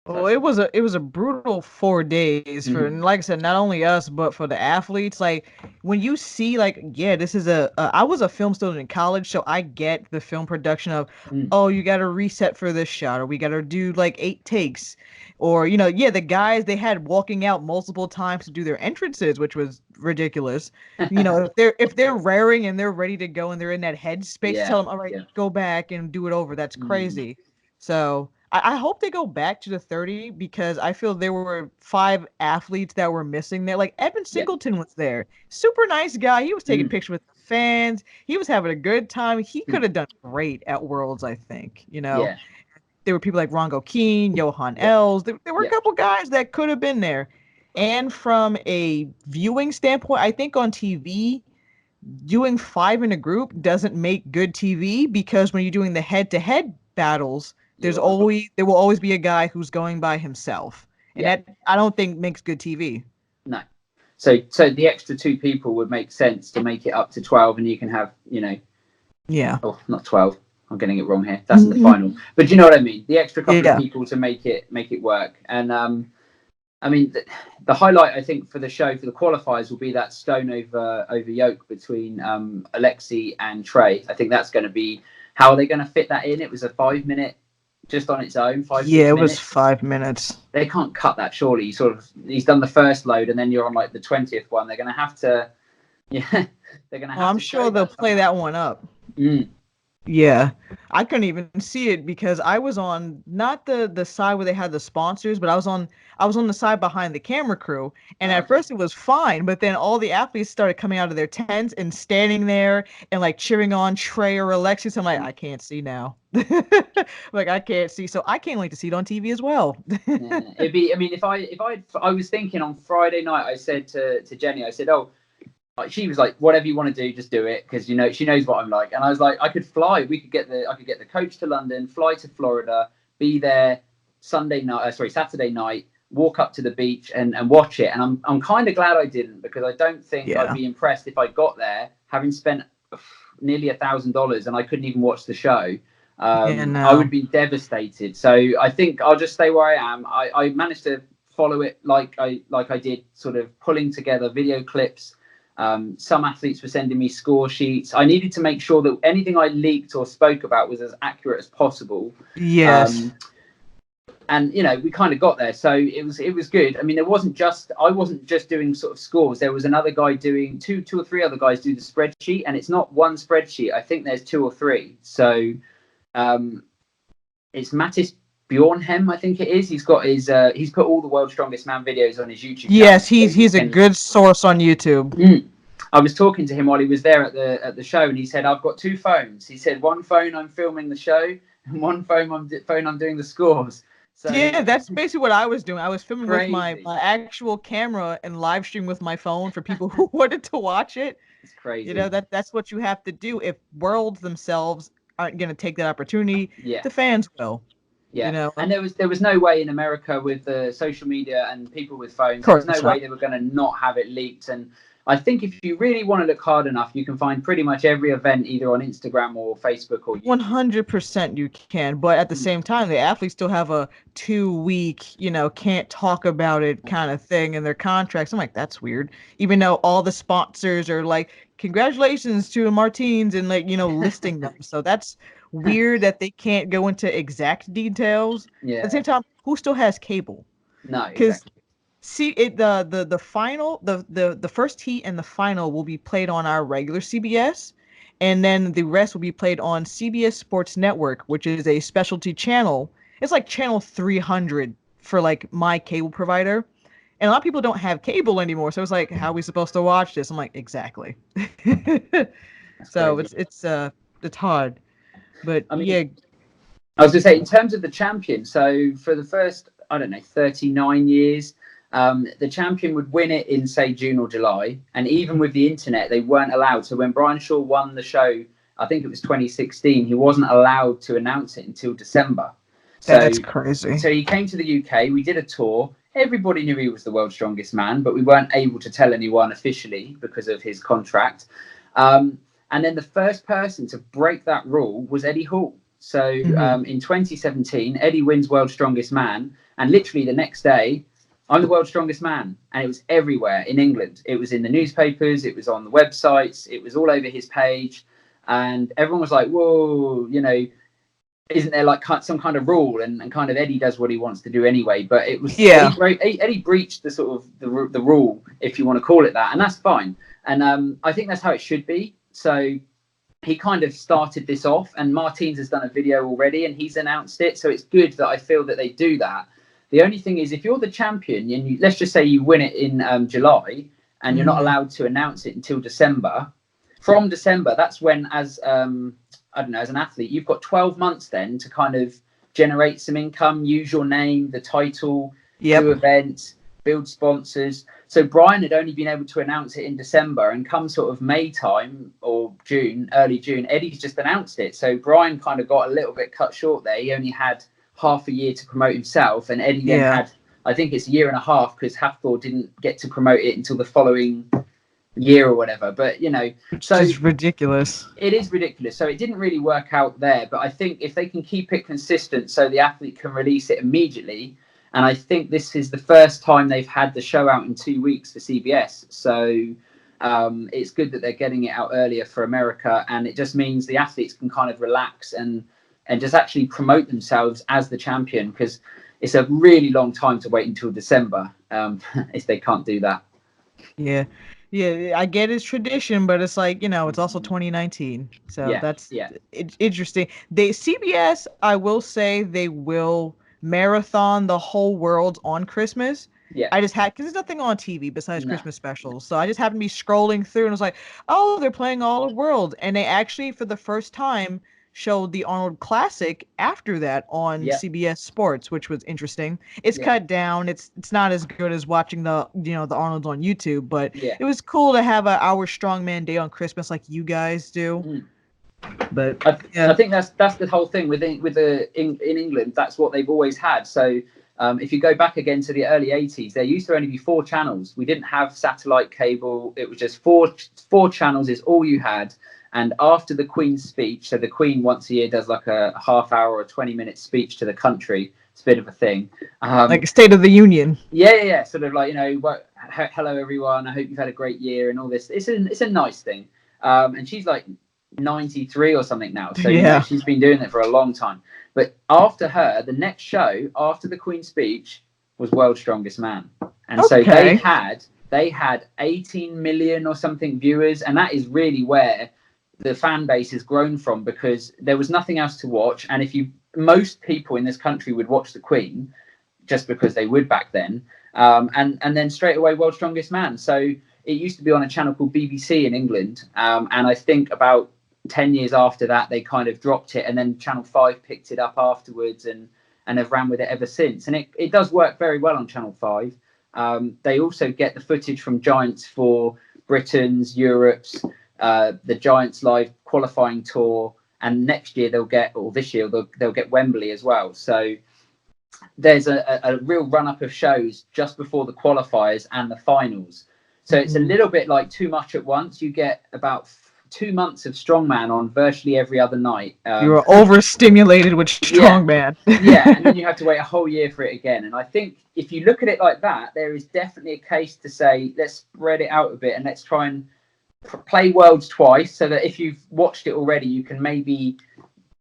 Oh, it was a brutal 4 days for, Mm, and like I said, not only us but for the athletes. Like when you see, like, yeah, this is I was a film student in college, so I get the film production of, mm, oh, you got to reset for this shot, or we got to do like 8 takes, or yeah, the guys they had walking out multiple times to do their entrances, which was ridiculous. If they're raring and they're ready to go and they're in that headspace, to yeah, tell them, all right, yeah. go back and do it over. That's Mm, crazy. So I hope they go back to the 30 because I feel there were 5 athletes that were missing there. Like Evan yeah. Singleton was there. Super nice guy. He was taking Mm, pictures with the fans. He was having a good time. He mm, could have done great at Worlds, I think. yeah, There were people like Rongo Keane, Johan yeah, Els. There were a yeah. couple guys that could have been there. And from a viewing standpoint, I think on TV, doing 5 in a group doesn't make good TV because when you're doing the head-to-head battles, You there will always be a guy who's going by himself, and yeah. that I don't think makes good TV. No. So the extra two people would make sense to make it up to 12, and you can have, Yeah. oh, not 12. I'm getting it wrong here. That's in the Mhm. final. But you know what I mean? The extra couple of Yeah. people to make it work. And I mean, the highlight I think for the show for the qualifiers will be that stone over yoke between Alexi and Trey. I think that's going to be how are they going to fit that in? It was a 5 minute just on its own, five Yeah, six it was minutes. 5 minutes. They can't cut that surely. He's done the first load and then you're on like the 20th one. They're going to have to, yeah, they're going to Well, have I'm to show sure they'll that play somehow. that one up. Mm. Yeah, I couldn't even see it because I was on not the side where they had the sponsors, but I was on the side behind the camera crew. And Oh, at okay. first it was fine, but then all the athletes started coming out of their tents and standing there and like cheering on Trey or Alexis. I'm like, I can't see now. Like I can't see, so I can't wait to see it on TV as well. Yeah, it'd be. I mean, I was thinking on Friday night. I said to Jenny, I said, "Oh, she was like, whatever you want to do, just do it," because she knows what I'm like. And I was like, I could fly. I could get the coach to London, fly to Florida, be there Saturday night, walk up to the beach and watch it. And I'm kind of glad I didn't, because I don't think I'd Yeah. be impressed if I got there having spent nearly $1,000 and I couldn't even watch the show. Yeah, I would no. be devastated. So I think I'll just stay where I am. I managed to follow it like I did, sort of pulling together video clips. Some athletes were sending me score sheets. I needed to make sure that anything I leaked or spoke about was as accurate as possible. Yes. Um, and we kind of got there, so it was good. I mean, I wasn't just doing sort of scores. There was another guy doing two or three other guys do the spreadsheet, and it's not one spreadsheet. I think there's two or three. So um, it's Mattis Bjornhem, I think it is. He's put all the World's Strongest Man videos on his YouTube channel, Yes, so you he's a can. good source on YouTube. I was talking to him while he was there at the show, and he said, "I've got two phones." He said, "One phone I'm filming the show, and one phone I'm doing the scores." So Yeah, that's basically what I was doing. I was filming with crazy. my actual camera and live stream with my phone for people who wanted to watch it. It's crazy. That's what you have to do. If worlds themselves aren't going to take that opportunity, Yeah. the fans will. You Yeah, know, and of there was no way in America with the social media and people with phones, there was no course way not. they were going to not have it leaked. And I think if you really want to look hard enough, you can find pretty much every event either on Instagram or Facebook or YouTube. 100% you can, but at the Mm. same time, the athletes still have a 2 week, can't talk about it kind of thing in their contracts. I'm like, that's weird. Even though all the sponsors are like, congratulations to Martins and like, listing them. So that's weird that they can't go into exact details. At the Yeah, same time, who still has cable? no, Because exactly. see it the final the first heat and the final will be played on our regular CBS, and then the rest will be played on CBS Sports Network, which is a specialty channel. It's like channel 300 for like my cable provider. And a lot of people don't have cable anymore, so it's like, how are we supposed to watch this? I'm like, exactly. That's So crazy. it's hard. But I mean, yeah, I was going to say, in terms of the champion, so for the first, I don't know, 39 years, the champion would win it in, say, June or July. And even with the internet, they weren't allowed. So when Bryan Shaw won the show, I think it was 2016, he wasn't allowed to announce it until December. So, that's crazy. so he came to the UK. We did a tour. Everybody knew he was the world's strongest man, but we weren't able to tell anyone officially because of his contract. Um, and then the first person to break that rule was Eddie Hall. So Hmm. in 2017, Eddie wins World's Strongest Man, and literally the next day, I'm the world's strongest man, and it was everywhere in England. It was in the newspapers, it was on the websites, it was all over his page, and everyone was like, "Whoa, isn't there like some kind of rule?" And kind of Eddie does what he wants to do anyway. But it was Yeah. Eddie breached the sort of the rule, if you want to call it that, and that's fine. And I think that's how it should be. So he kind of started this off, and Martins has done a video already and he's announced it. So it's good that I feel that they do that. The only thing is, if you're the champion and let's just say you win it in July, and you're not Hmm. allowed to announce it until December, from December, that's when, as I don't know, as an athlete, you've got 12 months then to kind of generate some income, use your name, the title, do Yep. events, build sponsors. So Bryan had only been able to announce it in December, and come sort of May time or June, early June, Eddie's just announced it. So Bryan kind of got a little bit cut short there. He only had half a year to promote himself, and Eddie then Yeah. had, I think it's a year and a half, because Hafthor didn't get to promote it until the following year or whatever. But Which so is ridiculous. it is ridiculous. So it didn't really work out there. But I think if they can keep it consistent so the athlete can release it immediately, and I think this is the first time they've had the show out in 2 weeks for CBS. So it's good that they're getting it out earlier for America. And it just means the athletes can kind of relax and just actually promote themselves as the champion, because it's a really long time to wait until December if they can't do that. Yeah. Yeah, I get it's tradition, but it's like, it's also 2019. So Yeah, that's yeah, interesting. They CBS, I will say they will marathon the whole world on Christmas. yeah. I just had because there's nothing on TV besides No. Christmas specials. So I just happened to be scrolling through and was like, oh, they're playing all the world. And they actually, for the first time, showed the Arnold Classic after that on Yeah, CBS Sports, which was interesting. It's yeah, cut down. It's not as good as watching the Arnold's on YouTube, but yeah. it was cool to have our strongman day on Christmas like you guys do. Mm. But I yeah, think that's the whole thing with the in England. That's what they've always had. So if you go back again to the early 80s, there used to only be 4 channels. We didn't have satellite cable. It was just four channels is all you had. And after the Queen's speech, so the Queen once a year does like a half hour or 20-minute speech to the country. It's a bit of a thing. like State of the Union. Yeah. Sort of like, hello everyone. I hope you've had a great year and all this. It's a nice thing. And she's like 93 or something now, so Yeah. she's been doing it for a long time. But after her, the next show after the Queen's speech was World's Strongest Man, and so Okay. they had 18 million or something viewers, and that is really where the fan base has grown from, because there was nothing else to watch. And if you most people in this country would watch the Queen just because they would back then. And then straight away, World's Strongest Man. So it used to be on a channel called BBC in England, and I think about 10 years after that they kind of dropped it, and then Channel 5 picked it up afterwards, and have ran with it ever since. And it does work very well on Channel 5. They also get the footage from Giants for Britain's, Europe's, the Giants live qualifying tour, and next year this year they'll get Wembley as well. So there's a real run up of shows just before the qualifiers and the finals. So it's a little bit like too much at once. You get about 2 months of strongman on virtually every other night. You were overstimulated with Yeah, strongman. yeah, and then you have to wait a whole year for it again. And I think if you look at it like that, there is definitely a case to say, let's spread it out a bit and let's try and play Worlds twice, so that if you've watched it already, you can maybe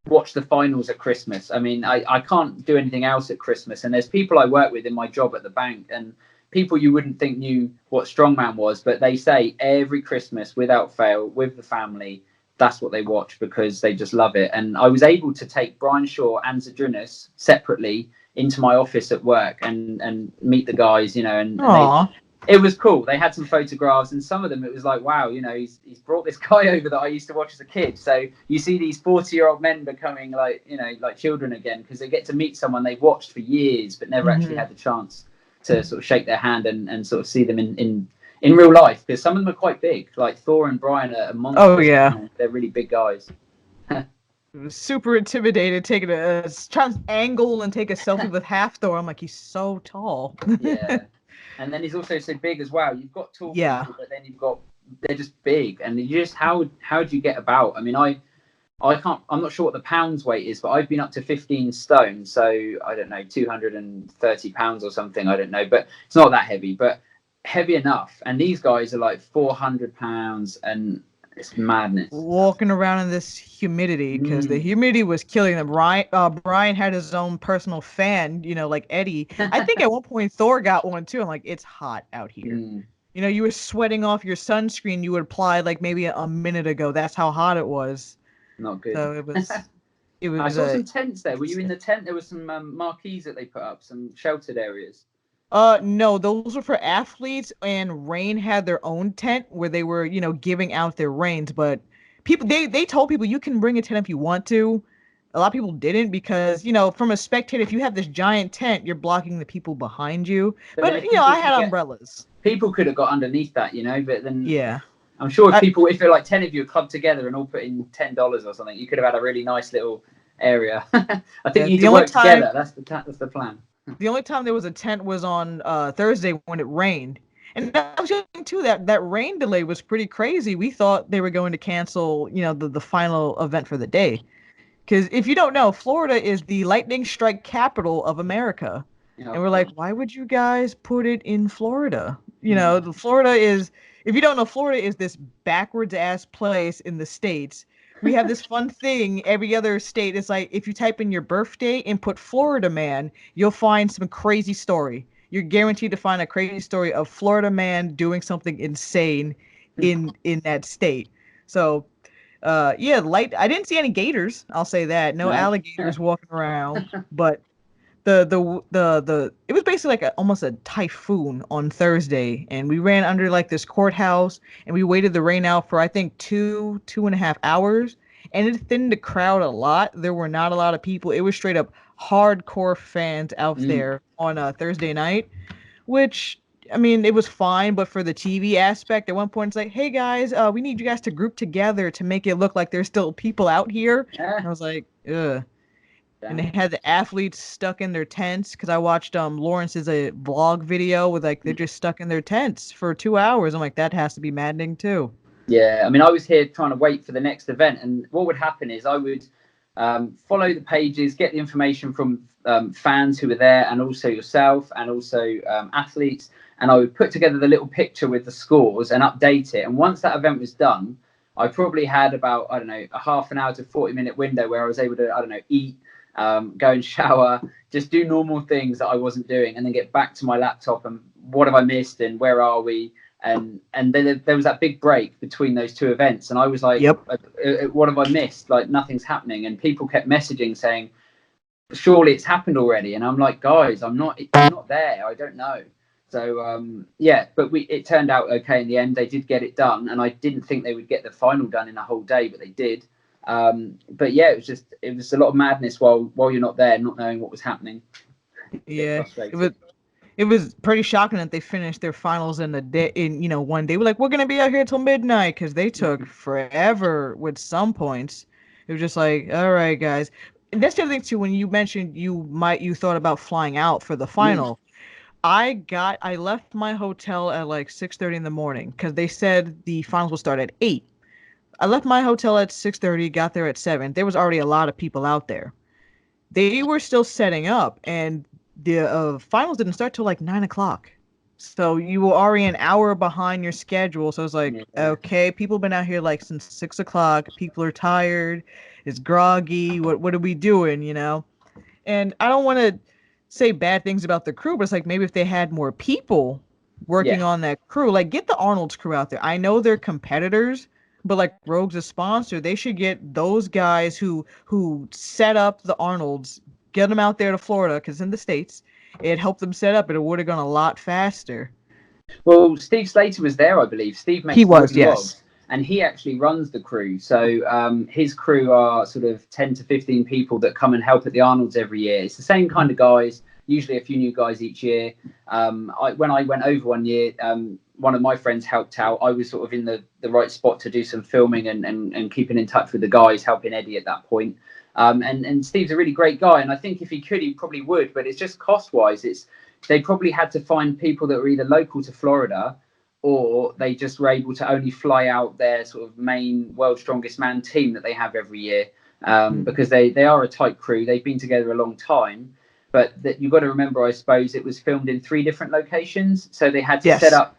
watch the finals at Christmas. I mean, I can't do anything else at Christmas. And there's people I work with in my job at the bank, and people you wouldn't think knew what strongman was, but they say every Christmas without fail with the family, that's what they watch because they just love it. And I was able to take Bryan Shaw and Zadrunas separately into my office at work and meet the guys, and it was cool. They had some photographs, and some of them it was like, wow, he's brought this guy over that I used to watch as a kid. So you see these 40-year-old men becoming like children again, because they get to meet someone they've watched for years but never actually had the chance to sort of shake their hand and sort of see them in real life, because some of them are quite big. Like Thor and Bryan are monsters. Oh yeah. They're really big guys. Super intimidated, taking trying to angle and take a selfie with Half Thor. I'm like, he's so tall. Yeah. And then he's also so big as well. You've got tall people, but then they're just big. And you just, how do you get about? I mean, I'm not sure what the pounds weight is, but I've been up to 15 stone. So I don't know, 230 pounds or something. I don't know, but it's not that heavy, but heavy enough. And these guys are like 400 pounds, and it's madness. Walking around in this humidity, because the humidity was killing them. Bryan had his own personal fan, like Eddie. I think at one point Thor got one too. I'm like, it's hot out here. You were sweating off your sunscreen you would apply like maybe a minute ago. That's how hot it was. Not good. So it was. I saw some tents there. Were you in the tent? There was some marquees that they put up, some sheltered areas. No, those were for athletes, and Rain had their own tent where they were, giving out their reins. But people, they told people you can bring a tent if you want to. A lot of people didn't because, from a spectator, if you have this giant tent, you're blocking the people behind you. But I had umbrellas. People could have got underneath that, but then yeah, I'm sure if there like 10 of you clubbed together and all put in $10 or something, you could have had a really nice little area. I think you need to work together. That's the plan. The only time there was a tent was on Thursday when it rained. And I was joking too, that rain delay was pretty crazy. We thought they were going to cancel, the final event for the day. Because if you don't know, Florida is the lightning strike capital of America. And we're like, why would you guys put it in Florida? Florida is, if you don't know, Florida is this backwards ass place in the States. We have this fun thing every other state. It's like if you type in your birthday and put Florida man, you'll find some crazy story. you're guaranteed to find a crazy story of Florida man doing something insane in that state. So yeah, light. I didn't see any gators. I'll say that. No No. alligators walking around, but the it was basically like almost a typhoon on Thursday, and we ran under like this courthouse, and we waited the rain out for I think 2.5 hours, and it thinned the crowd a lot. There were not a lot of people. It was straight up hardcore fans out Mm. there on a Thursday night, which I mean, it was fine, but for the TV aspect, at one point it's like, "Hey guys, we need you guys to group together to make it look like there's still people out here." And I Ah, was like, "Ugh." And they damn. had the athletes stuck in their tents because I watched Lawrence's a vlog video with like they're just stuck in their tents for 2 hours. I'm like, that has to be maddening too. Yeah, I mean, I was here trying to wait for the next event, and what would happen is I would follow the pages, get the information from fans who were there, and also yourself, and also athletes, and I would put together the little picture with the scores and update it. And once that event was done, I probably had about, I don't know, a half an hour to 40-minute window where I was able to, I don't know, eat, go and shower, just do normal things that I wasn't doing, and then get back to my laptop and what have I missed and where are we? And then there was that big break between those two events, and I was like, Yep. what have I missed? Like nothing's happening, and people kept messaging saying, surely it's happened already, and I'm like, guys, I'm not there, I don't know. So yeah, but it turned out okay in the end. They did get it done, and I didn't think they would get the final done in a whole day, but they did. But yeah, it was a lot of madness while you're not there, not knowing what was happening. A bit Yeah. It was frustrating. it was pretty shocking that they finished their finals in the day in one day. We're like, we're gonna be out here till midnight because they took forever with some points. It was just like, all right, guys. And that's the other thing too. When you mentioned you thought about flying out for the Mm, final, I left my hotel at like 6:30 in the morning because they said the finals will start at 8. I left my hotel at 6:30, got there at 7. There was already a lot of people out there. They were still setting up, and the finals didn't start till like 9 o'clock. So you were already an hour behind your schedule. So it's like, yeah. okay, people have been out here like since 6 o'clock. People are tired. It's groggy. What are we doing? And I don't want to say bad things about the crew, but it's like maybe if they had more people Yeah. working on that crew, like get the Arnold's crew out there. I know they're competitors, but like Rogue's a sponsor, they should get those guys who set up the Arnold's, get them out there to Florida because in the States, it helped them set up, and it would have gone a lot faster. Well, Steve Slater was there, I believe. Steve He makes the was, wooden yes. logs, and he actually runs the crew. So his crew are sort of 10 to 15 people that come and help at the Arnold's every year. It's the same kind of guys, usually a few new guys each year. When I went over one year, one of my friends helped out. I was sort of in the right spot to do some filming and keeping in touch with the guys, helping Eddie at that point. And Steve's a really great guy, and I think if he could, he probably would. But it's just cost wise, they probably had to find people that were either local to Florida or they just were able to only fly out their sort of main World's Strongest Man team that they have every year, because they are a tight crew. They've been together a long time, but you've got to remember, I suppose, it was filmed in 3 different locations, so they had to set Yes. up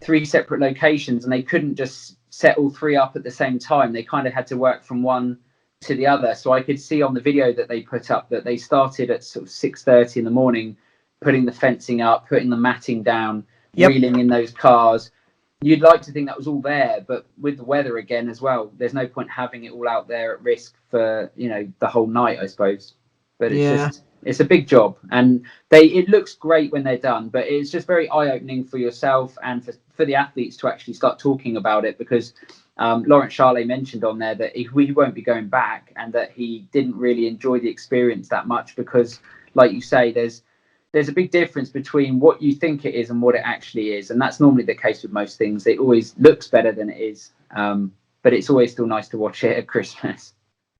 3 separate locations, and they couldn't just set all 3 up at the same time. They kind of had to work from one to the other. So I could see on the video that they put up that they started at sort of 6:30 in the morning, putting the fencing up, putting the matting down, Yep. wheeling in those cars. You'd like to think that was all there, but with the weather again as well, there's no point having it all out there at risk for the whole night, I suppose. But Yeah. it's a big job, and it looks great when they're done, but it's just very eye opening for yourself and for the athletes to actually start talking about it, because Lawrence Shaw mentioned on there that he won't be going back, and that he didn't really enjoy the experience that much because, like you say, there's a big difference between what you think it is and what it actually is, and that's normally the case with most things. It always looks better than it is, but it's always still nice to watch it at Christmas.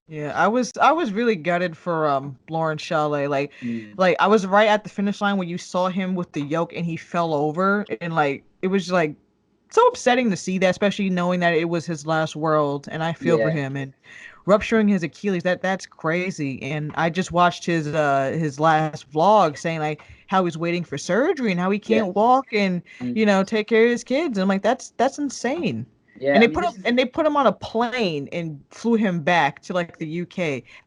Yeah, I was really gutted for Lawrence Chalet. Like Mm. like I was right at the finish line when you saw him with the yoke and he fell over, and like it was like so upsetting to see that, especially knowing that it was his last world, and I feel for Yeah, him, and rupturing his Achilles, that's crazy. And I just watched his last vlog saying like how he's waiting for surgery and how he yeah, can't walk and mm. take care of his kids. I'm like that's insane. And Yeah. I they mean, put him this is and they put him on a plane and flew him back to like the UK.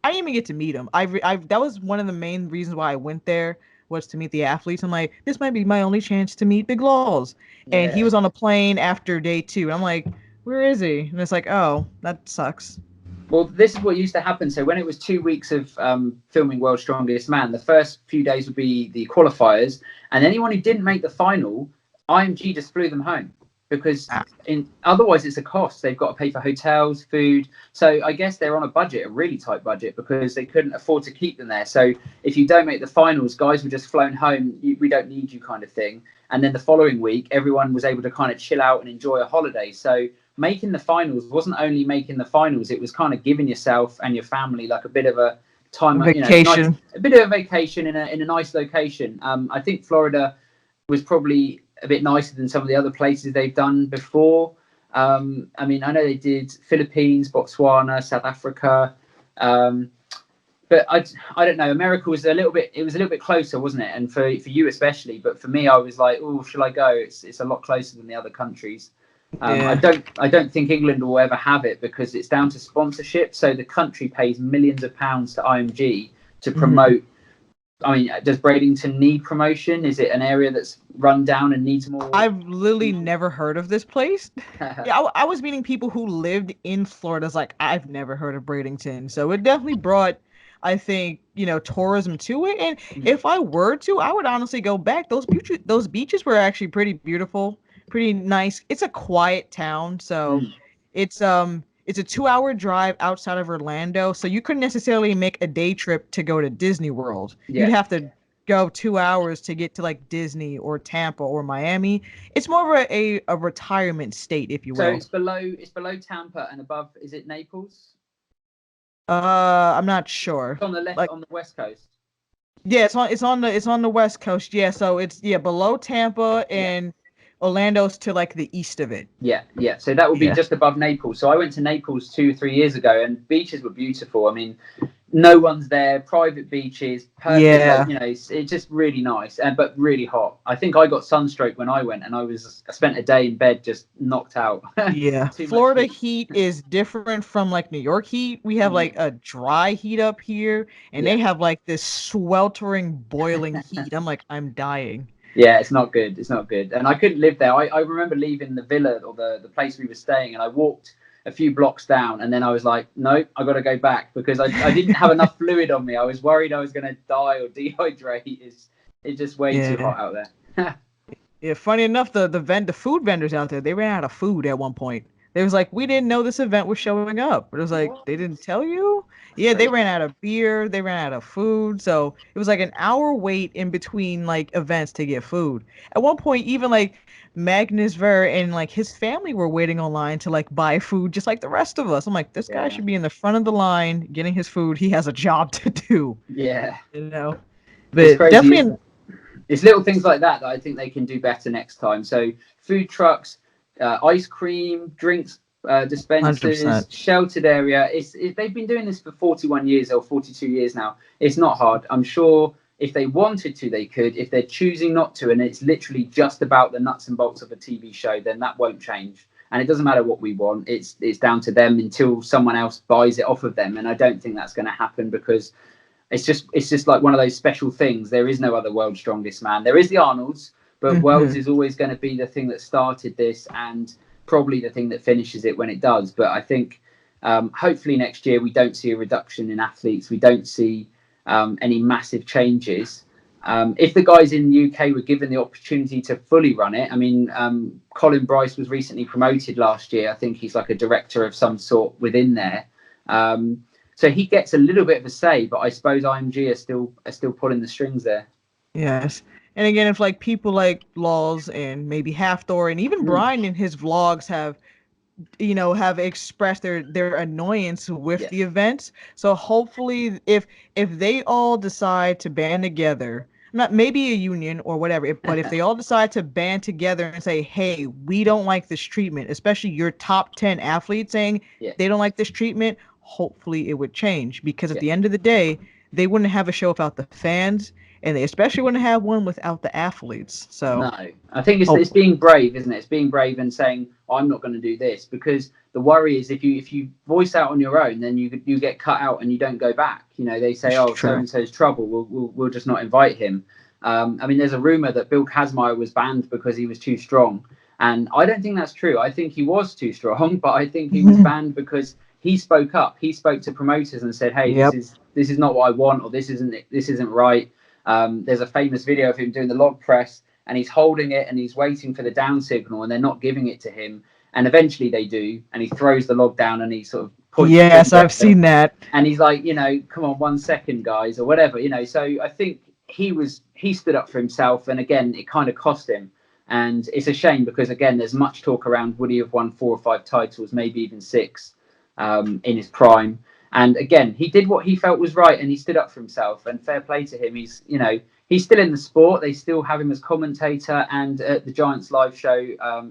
I didn't even get to meet him. I that was one of the main reasons why I went there. was to meet the athletes. I'm like, this might be my only chance to meet Big Laws. And he Yeah. was on a plane after day 2. I'm like, where is he? And it's like, oh, that sucks. Well, this is what used to happen. So when it was 2 weeks of filming World's Strongest Man, the first few days would be the qualifiers, and anyone who didn't make the final, IMG just flew them home because Ah, otherwise it's a cost. They've got to pay for hotels, food. So I guess they're on a budget, a really tight budget, because they couldn't afford to keep them there. So if you don't make the finals, guys were just flown home. We don't need you, kind of thing. And then the following week, everyone was able to kind of chill out and enjoy a holiday. So making the finals wasn't only making the finals, it was kind of giving yourself and your family like a bit of a time, nice, vacation. a bit of a vacation in a nice location. I think Florida was probably a bit nicer than some of the other places they've done before. I mean, I know they did Philippines, Botswana, South Africa, but I don't know. America was a little bit closer, wasn't it? And for you especially, but for me, I was like, oh, shall I go? It's a lot closer than the other countries. Yeah. I don't think England will ever have it because it's down to sponsorship. So the country pays millions of pounds to IMG to Mhm. promote. I mean, does Bradenton need promotion? Is it an area that's run down and needs more? I've literally never heard of this place. Yeah, I was meeting people who lived in Florida. It's like, I've never heard of Bradenton. So it definitely brought, I think, tourism to it. And if I were to, I would honestly go back. Those beaches were actually pretty beautiful, pretty nice. It's a quiet town, so it's a 2-hour drive outside of Orlando. So you couldn't necessarily make a day trip to go to Disney World. You'd Yeah. have to go 2 hours to get to like Disney or Tampa or Miami. It's more of a retirement state, if you So will. it's below Tampa and above. Is it Naples? I'm not sure. It's on the left Like, on the west coast. yeah, it's on the West Coast. Yeah, so it's below Tampa, Yeah. and Orlando's to like the east of it. Yeah, yeah. So that would be Yeah. just above Naples. So I went to Naples 2, 3 years ago, and beaches were beautiful. I mean, no one's there, private beaches, perfect. Yeah. It's just really nice, but really hot. I think I got sunstroke when I went, and I spent a day in bed just knocked out. Yeah. Too much Florida heat. heat is different from like New York heat. We have Mm, like a dry heat up here, and yeah, they have like this sweltering, boiling heat. I'm like, I'm dying. yeah. It's not good. It's not good. And I couldn't live there. I remember leaving the villa or the place we were staying, and I walked a few blocks down, and then I was like, no, I got to go back because I didn't have enough fluid on me. I was worried I was going to die or dehydrate. It's just way too Yeah. hot out there. Yeah, funny enough, the food vendors out there, they ran out of food at one point. They was like, we didn't know this event was showing up. But it was like, What? they didn't tell you? That's Yeah, they crazy. ran out of beer, they ran out of food. So it was like an hour wait in between like events to get food. At one point, even like Magnus Ver and like his family were waiting online to like buy food just like the rest of us. I'm like, this guy Yeah, should be in the front of the line getting his food. He has a job to do, yeah. you know? It's But crazy, isn't definitely it? It's little things like that I think they can do better next time. So food trucks, ice cream, drinks, dispensers, 100%. sheltered area. They've been doing this for 41 years or 42 years now. It's not hard. I'm sure if they wanted to, they could. If they're choosing not to, and it's literally just about the nuts and bolts of a TV show, then that won't change. And it doesn't matter what we want. It's down to them until someone else buys it off of them. And I don't think that's going to happen because it's just like one of those special things. There is no other World's Strongest Man. There is the Arnolds, but Worlds Hmm. is always going to be the thing that started this and probably the thing that finishes it when it does. But I think hopefully next year we don't see a reduction in athletes. We don't see any massive changes. If the guys in the UK were given the opportunity to fully run it, I mean, Colin Bryce was recently promoted last year. I think he's like a director of some sort within there. Um, so he gets a little bit of a say, but I suppose IMG are still pulling the strings there. Yes. And again, if like people like Laws and maybe Half Thor and even Mm, Brian in his vlogs have expressed their annoyance with yeah, the events. So hopefully if they all decide to band together, not maybe a union or whatever, but if they all decide to band together and say, "Hey, we don't like this treatment," especially your top 10 athletes saying yeah, they don't like this treatment, hopefully it would change because at yeah. the end of the day, they wouldn't have a show without the fans and they especially wouldn't have one without the athletes. So, No, I think it's hopefully. being brave, isn't it? It's being brave and saying I'm not going to do this because the worry is if you voice out on your own, then you get cut out and you don't go back. They say, It's oh, so true. and so's trouble. We'll just not invite him. I mean, there's a rumor that Bill Kazmaier was banned because he was too strong. And I don't think that's true. I think he was too strong, but I think he was banned because he spoke up. He spoke to promoters and said, "Hey, Yep. this is not what I want, or this isn't right." There's a famous video of him doing the log press, and he's holding it and he's waiting for the down signal, and they're not giving it to him. And eventually they do, and he throws the log down and he sort of points. Yes, I've seen that. And he's like, come on, 1 second, guys, or whatever, So I think he stood up for himself, and again, it kind of cost him. And it's a shame because, again, there's much talk around would he have won 4 or 5 titles, maybe even 6 in his prime. And again, he did what he felt was right, and he stood up for himself. And fair play to him. He's still in the sport. They still have him as commentator. And at the Giants live show,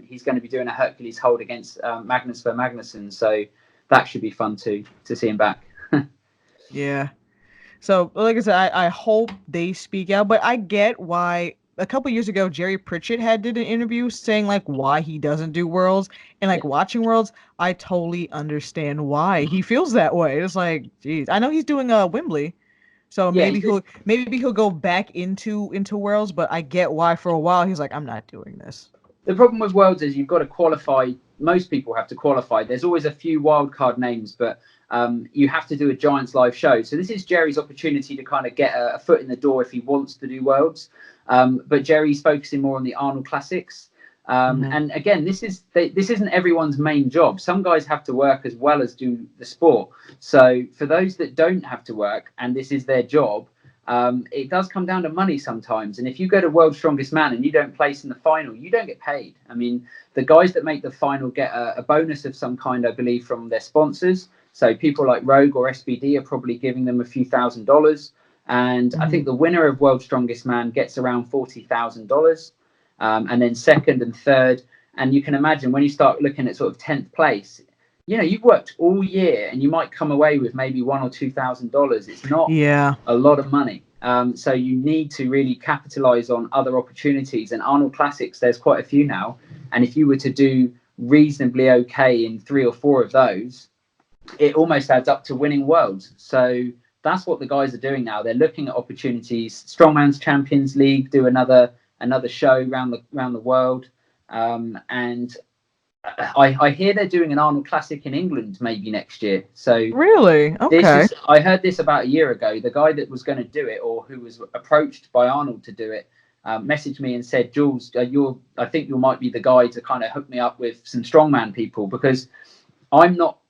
he's going to be doing a Hercules hold against Magnus Ver Magnusson. So that should be fun too, to see him back. Yeah. So, like I said, I hope they speak out, but I get why. A couple years ago, Jerry Pritchett did an interview saying like why he doesn't do Worlds, and like watching Worlds, I totally understand why he feels that way. It's like, geez, I know he's doing Wembley, so maybe he'll go back into Worlds, but I get why for a while he's like, I'm not doing this. The problem with Worlds is you've got to qualify. Most people have to qualify. There's always a few wildcard names, but you have to do a Giants live show. So this is Jerry's opportunity to kind of get a foot in the door if he wants to do Worlds. But Jerry's focusing more on the Arnold Classics. And again, this isn't everyone's main job. Some guys have to work as well as do the sport. So for those that don't have to work and this is their job, it does come down to money sometimes. And if you go to World's Strongest Man and you don't place in the final, you don't get paid. I mean, the guys that make the final get a bonus of some kind, I believe, from their sponsors. So people like Rogue or SBD are probably giving them a few $1,000s. And I think the winner of World's Strongest Man gets around $40,000. And then second and third. And you can imagine when you start looking at sort of 10th place, you've worked all year and you might come away with maybe $1,000 or $2,000. It's not a lot of money. So you need to really capitalize on other opportunities. And Arnold Classics, there's quite a few now. And if you were to do reasonably okay in 3 or 4 of those, it almost adds up to winning Worlds. So that's what the guys are doing now. They're looking at opportunities. Strongman's Champions League do another show around the world. And I hear they're doing an Arnold Classic in England maybe next year. So really, okay. I heard this about a year ago. The guy that was going to do it, or who was approached by Arnold to do it, messaged me and said, "Jules, I think you might be the guy to kind of hook me up with some strongman people, because I'm not."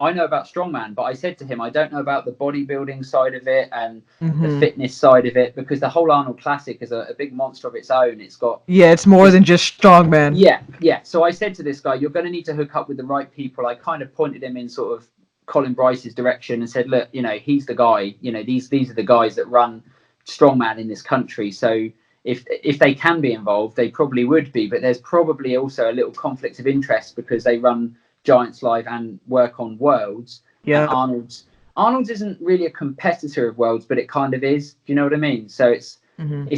I know about strongman, but I said to him, I don't know about the bodybuilding side of it and the fitness side of it, because the whole Arnold Classic is a big monster of its own. It's got it's more than just strongman. Yeah. So I said to this guy, you're going to need to hook up with the right people. I kind of pointed him in sort of Colin Bryce's direction and said, look, he's the guy. These are the guys that run strongman in this country. So if they can be involved, they probably would be. But there's probably also a little conflict of interest because they run Giants Live and work on Worlds. Yeah. Arnold's isn't really a competitor of Worlds, but it kind of is. Do you know what I mean? So it's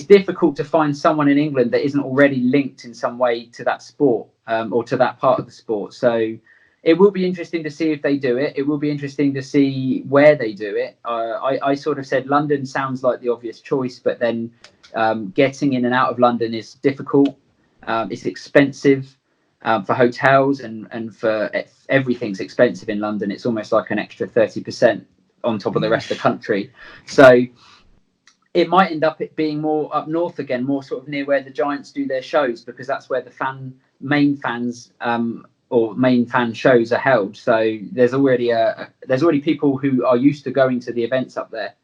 difficult to find someone in England that isn't already linked in some way to that sport, or to that part of the sport. So it will be interesting to see if they do it. It will be interesting to see where they do it. I sort of said London sounds like the obvious choice, but then getting in and out of London is difficult. It's expensive. For hotels and for everything's expensive in London. It's almost like an extra 30% on top of the rest of the country. So it might end up being more up north again, more sort of near where the Giants do their shows, because that's where the main fan shows are held. So there's already people who are used to going to the events up there.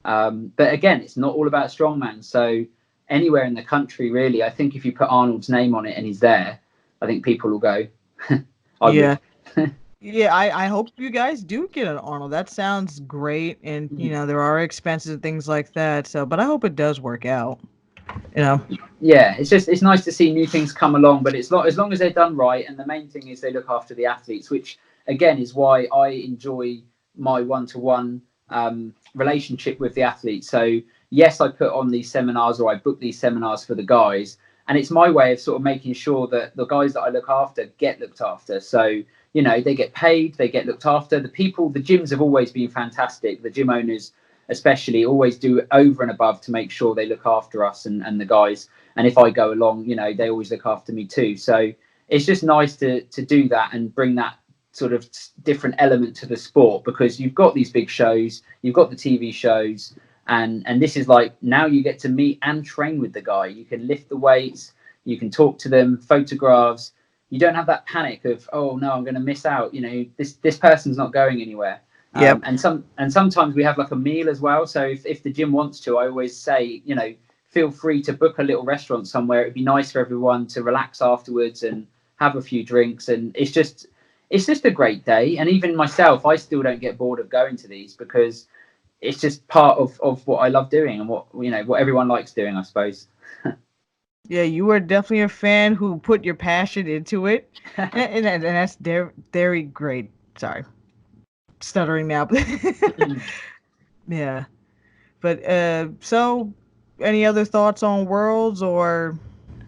But again, it's not all about strongman. So anywhere in the country, really, I think if you put Arnold's name on it and he's there, I think people will go. Yeah, I hope you guys do get an Arnold. That sounds great, and there are expenses and things like that. So, but I hope it does work out. Yeah, it's nice to see new things come along, but it's as long as they're done right, and the main thing is they look after the athletes, which again is why I enjoy my one-to-one relationship with the athletes. So yes, I put on these seminars, or I book these seminars for the guys. And it's my way of sort of making sure that the guys that I look after get looked after. So, they get paid, they get looked after. The gyms have always been fantastic. The gym owners, especially always do over and above to make sure they look after us and the guys. And if I go along, you know, they always look after me too. So it's just nice to do that and bring that sort of different element to the sport, because you've got these big shows, you've got the TV shows, and this is like, now you get to meet and train with the guy. You can lift the weights, you can talk to them, photographs. You don't have that panic of, oh no, I'm going to miss out. You know, this person's not going anywhere. Yep. And sometimes we have like a meal as well. So if the gym wants to, I always say, you know, feel free to book a little restaurant somewhere. It'd be nice for everyone to relax afterwards and have a few drinks. And it's just a great day. And even myself, I still don't get bored of going to these, because it's just part of what I love doing and what, you know, what everyone likes doing, I suppose. Yeah, you were definitely a fan who put your passion into it, and that's very great. Sorry, stuttering now. Yeah, but so any other thoughts on Worlds or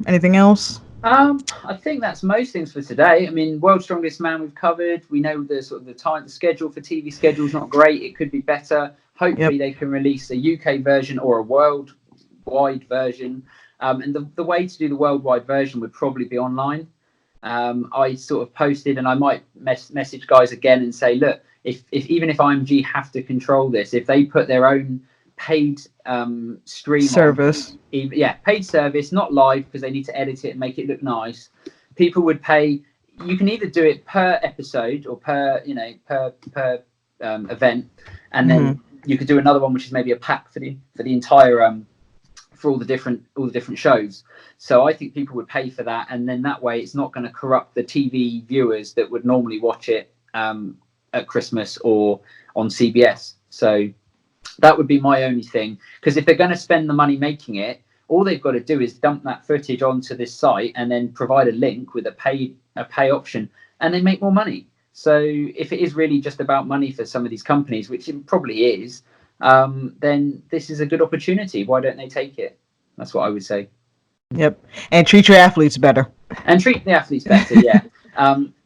anything else? I think that's most things for today. I mean, World's Strongest Man we've covered. We know the sort of the schedule for TV schedule is not great. It could be better. Hopefully, Yep. they can release a UK version or a worldwide version. And the way to do the worldwide version would probably be online. I sort of posted, and I might message guys again and say, look, if even if IMG have to control this, if they put their own paid stream Service. on, paid service, not live, because they need to edit it and make it look nice, people would pay. You can either do it per episode or per event, and then you could do another one which is maybe a pack for the entire for all the different shows. So I think people would pay for that, and then that way it's not going to corrupt the TV viewers that would normally watch it at Christmas or on CBS. So that would be my only thing, because if they're going to spend the money making it, all they've got to do is dump that footage onto this site and then provide a link with a pay option, and they make more money. So if it is really just about money for some of these companies, which it probably is, then this is a good opportunity. Why don't they take it? That's what I would say. Yep. And treat your athletes better. And treat the athletes better, yeah.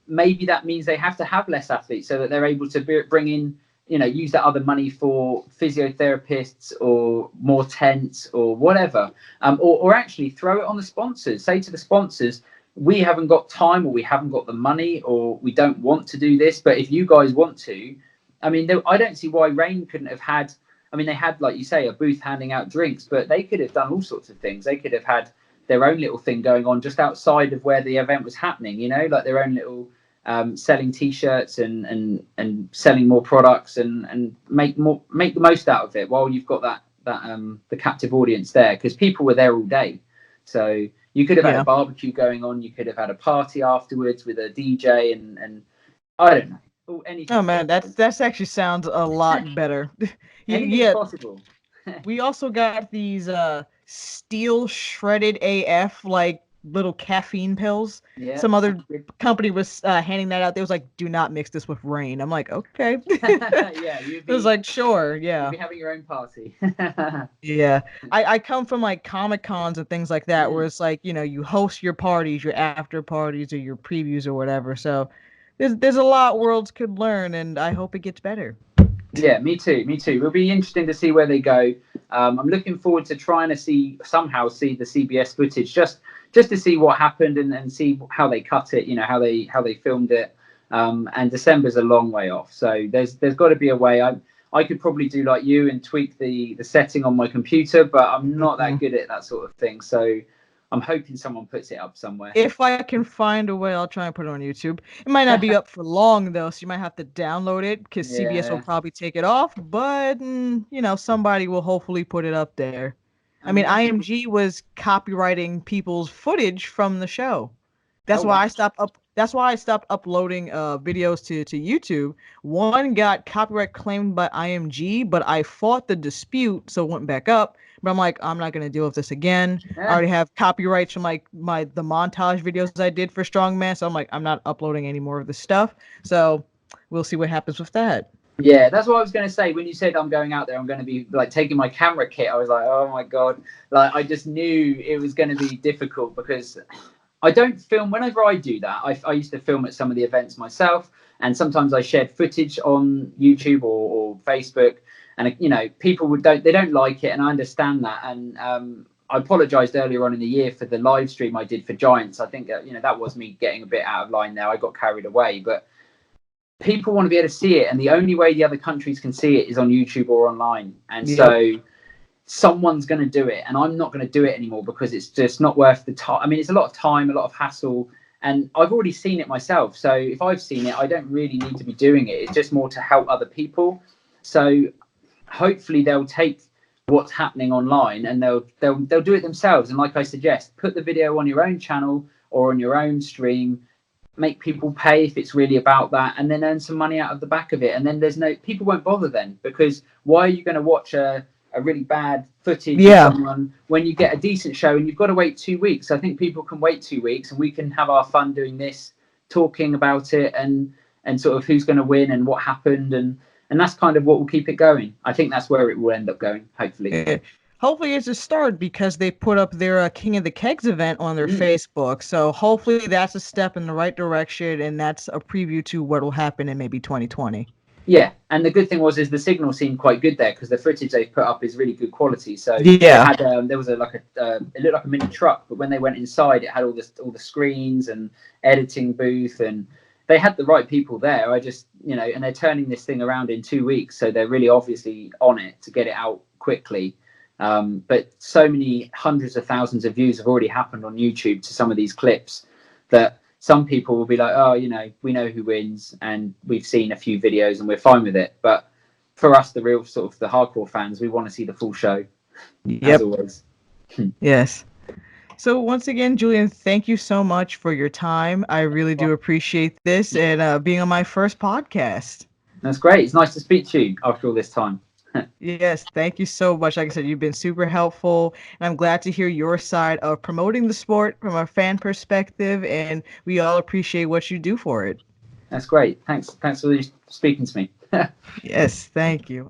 Maybe that means they have to have less athletes so that they're able to bring in, you know, use that other money for physiotherapists or more tents or whatever, or actually throw it on the sponsors. Say to the sponsors, we haven't got time, or we haven't got the money, or we don't want to do this, but if you guys want to, I mean, I don't see why Rain couldn't have had, I mean, they had, like you say, a booth handing out drinks, but they could have done all sorts of things. They could have had their own little thing going on just outside of where the event was happening, you know, like their own little selling T-shirts and selling more products and make the most out of it while you've got that the captive audience there, because people were there all day. So you could have had a barbecue going on, you could have had a party afterwards with a DJ and I don't know, anything. Oh man, that's actually sounds a lot better. Anything's possible. We also got these steel shredded AF like little caffeine pills. Yeah. Some other company was handing that out. They was like, "Do not mix this with rain." I'm like, "Okay." Yeah, it was like, "Sure, yeah." You'd be having your own party. Yeah, I come from like Comic Cons and things like that, where it's like, you know, you host your parties, your after parties, or your previews or whatever. So there's a lot Worlds could learn, and I hope it gets better. Yeah, me too. It'll be interesting to see where they go. I'm looking forward to trying to somehow see the CBS footage, just to see what happened and see how they cut it. You know, how they filmed it. And December's a long way off, so there's got to be a way. I could probably do like you and tweak the setting on my computer, but I'm not that good at that sort of thing. So I'm hoping someone puts it up somewhere. If I can find a way, I'll try and put it on YouTube. It might not be up for long though, so you might have to download it because CBS will probably take it off. But you know, somebody will hopefully put it up there. I mean, IMG was copywriting people's footage from the show. That's why I stopped uploading videos to YouTube. One got copyright claimed by IMG, but I fought the dispute, so it went back up. But I'm like, I'm not gonna deal with this again. I already have copyrights from like the montage videos I did for Strongman, so I'm like, I'm not uploading any more of this stuff. So we'll see what happens with that. Yeah, that's what I was going to say. When you said I'm going out there, I'm going to be like taking my camera kit, I was like, oh my God. Like, I just knew it was going to be difficult because I don't film. Whenever I do that, I used to film at some of the events myself. And sometimes I shared footage on YouTube or Facebook. and people don't like it, and I understand that. And I apologized earlier on in the year for the live stream I did for Giants. I think that was me getting a bit out of line there. I got carried away, but people want to be able to see it, and the only way the other countries can see it is on YouTube or online. And so someone's going to do it, and I'm not going to do it anymore because it's just not worth the time. I mean, it's a lot of time, a lot of hassle, and I've already seen it myself. So if I've seen it, I don't really need to be doing it. It's just more to help other people. So hopefully they'll take what's happening online and they'll do it themselves. And like I suggest, put the video on your own channel or on your own stream, make people pay if it's really about that, and then earn some money out of the back of it. And then people won't bother then, because why are you going to watch a really bad footage of someone when you get a decent show and you've got to wait 2 weeks? I think people can wait 2 weeks and we can have our fun doing this, talking about it and sort of who's going to win and what happened, and that's kind of what will keep it going. I think that's where it will end up going, hopefully. Hopefully it's a start, because they put up their King of the Kegs event on their Facebook. So hopefully that's a step in the right direction, and that's a preview to what will happen in maybe 2020. Yeah, and the good thing is the signal seemed quite good there, because the footage they put up is really good quality. So yeah, there was it looked like a mini truck, but when they went inside, it had all the screens and editing booth, and they had the right people there. I just and they're turning this thing around in 2 weeks, so they're really obviously on it to get it out quickly. But so many hundreds of thousands of views have already happened on YouTube to some of these clips that some people will be like, oh, we know who wins and we've seen a few videos and we're fine with it. But for us, the real sort of the hardcore fans, we want to see the full show, as always. Yes. So once again, Julian, thank you so much for your time. I really do appreciate this and being on my first podcast. That's great. It's nice to speak to you after all this time. Yes, thank you so much. Like I said, you've been super helpful, and I'm glad to hear your side of promoting the sport from a fan perspective, and we all appreciate what you do for it. That's great. Thanks for speaking to me. Yes, thank you.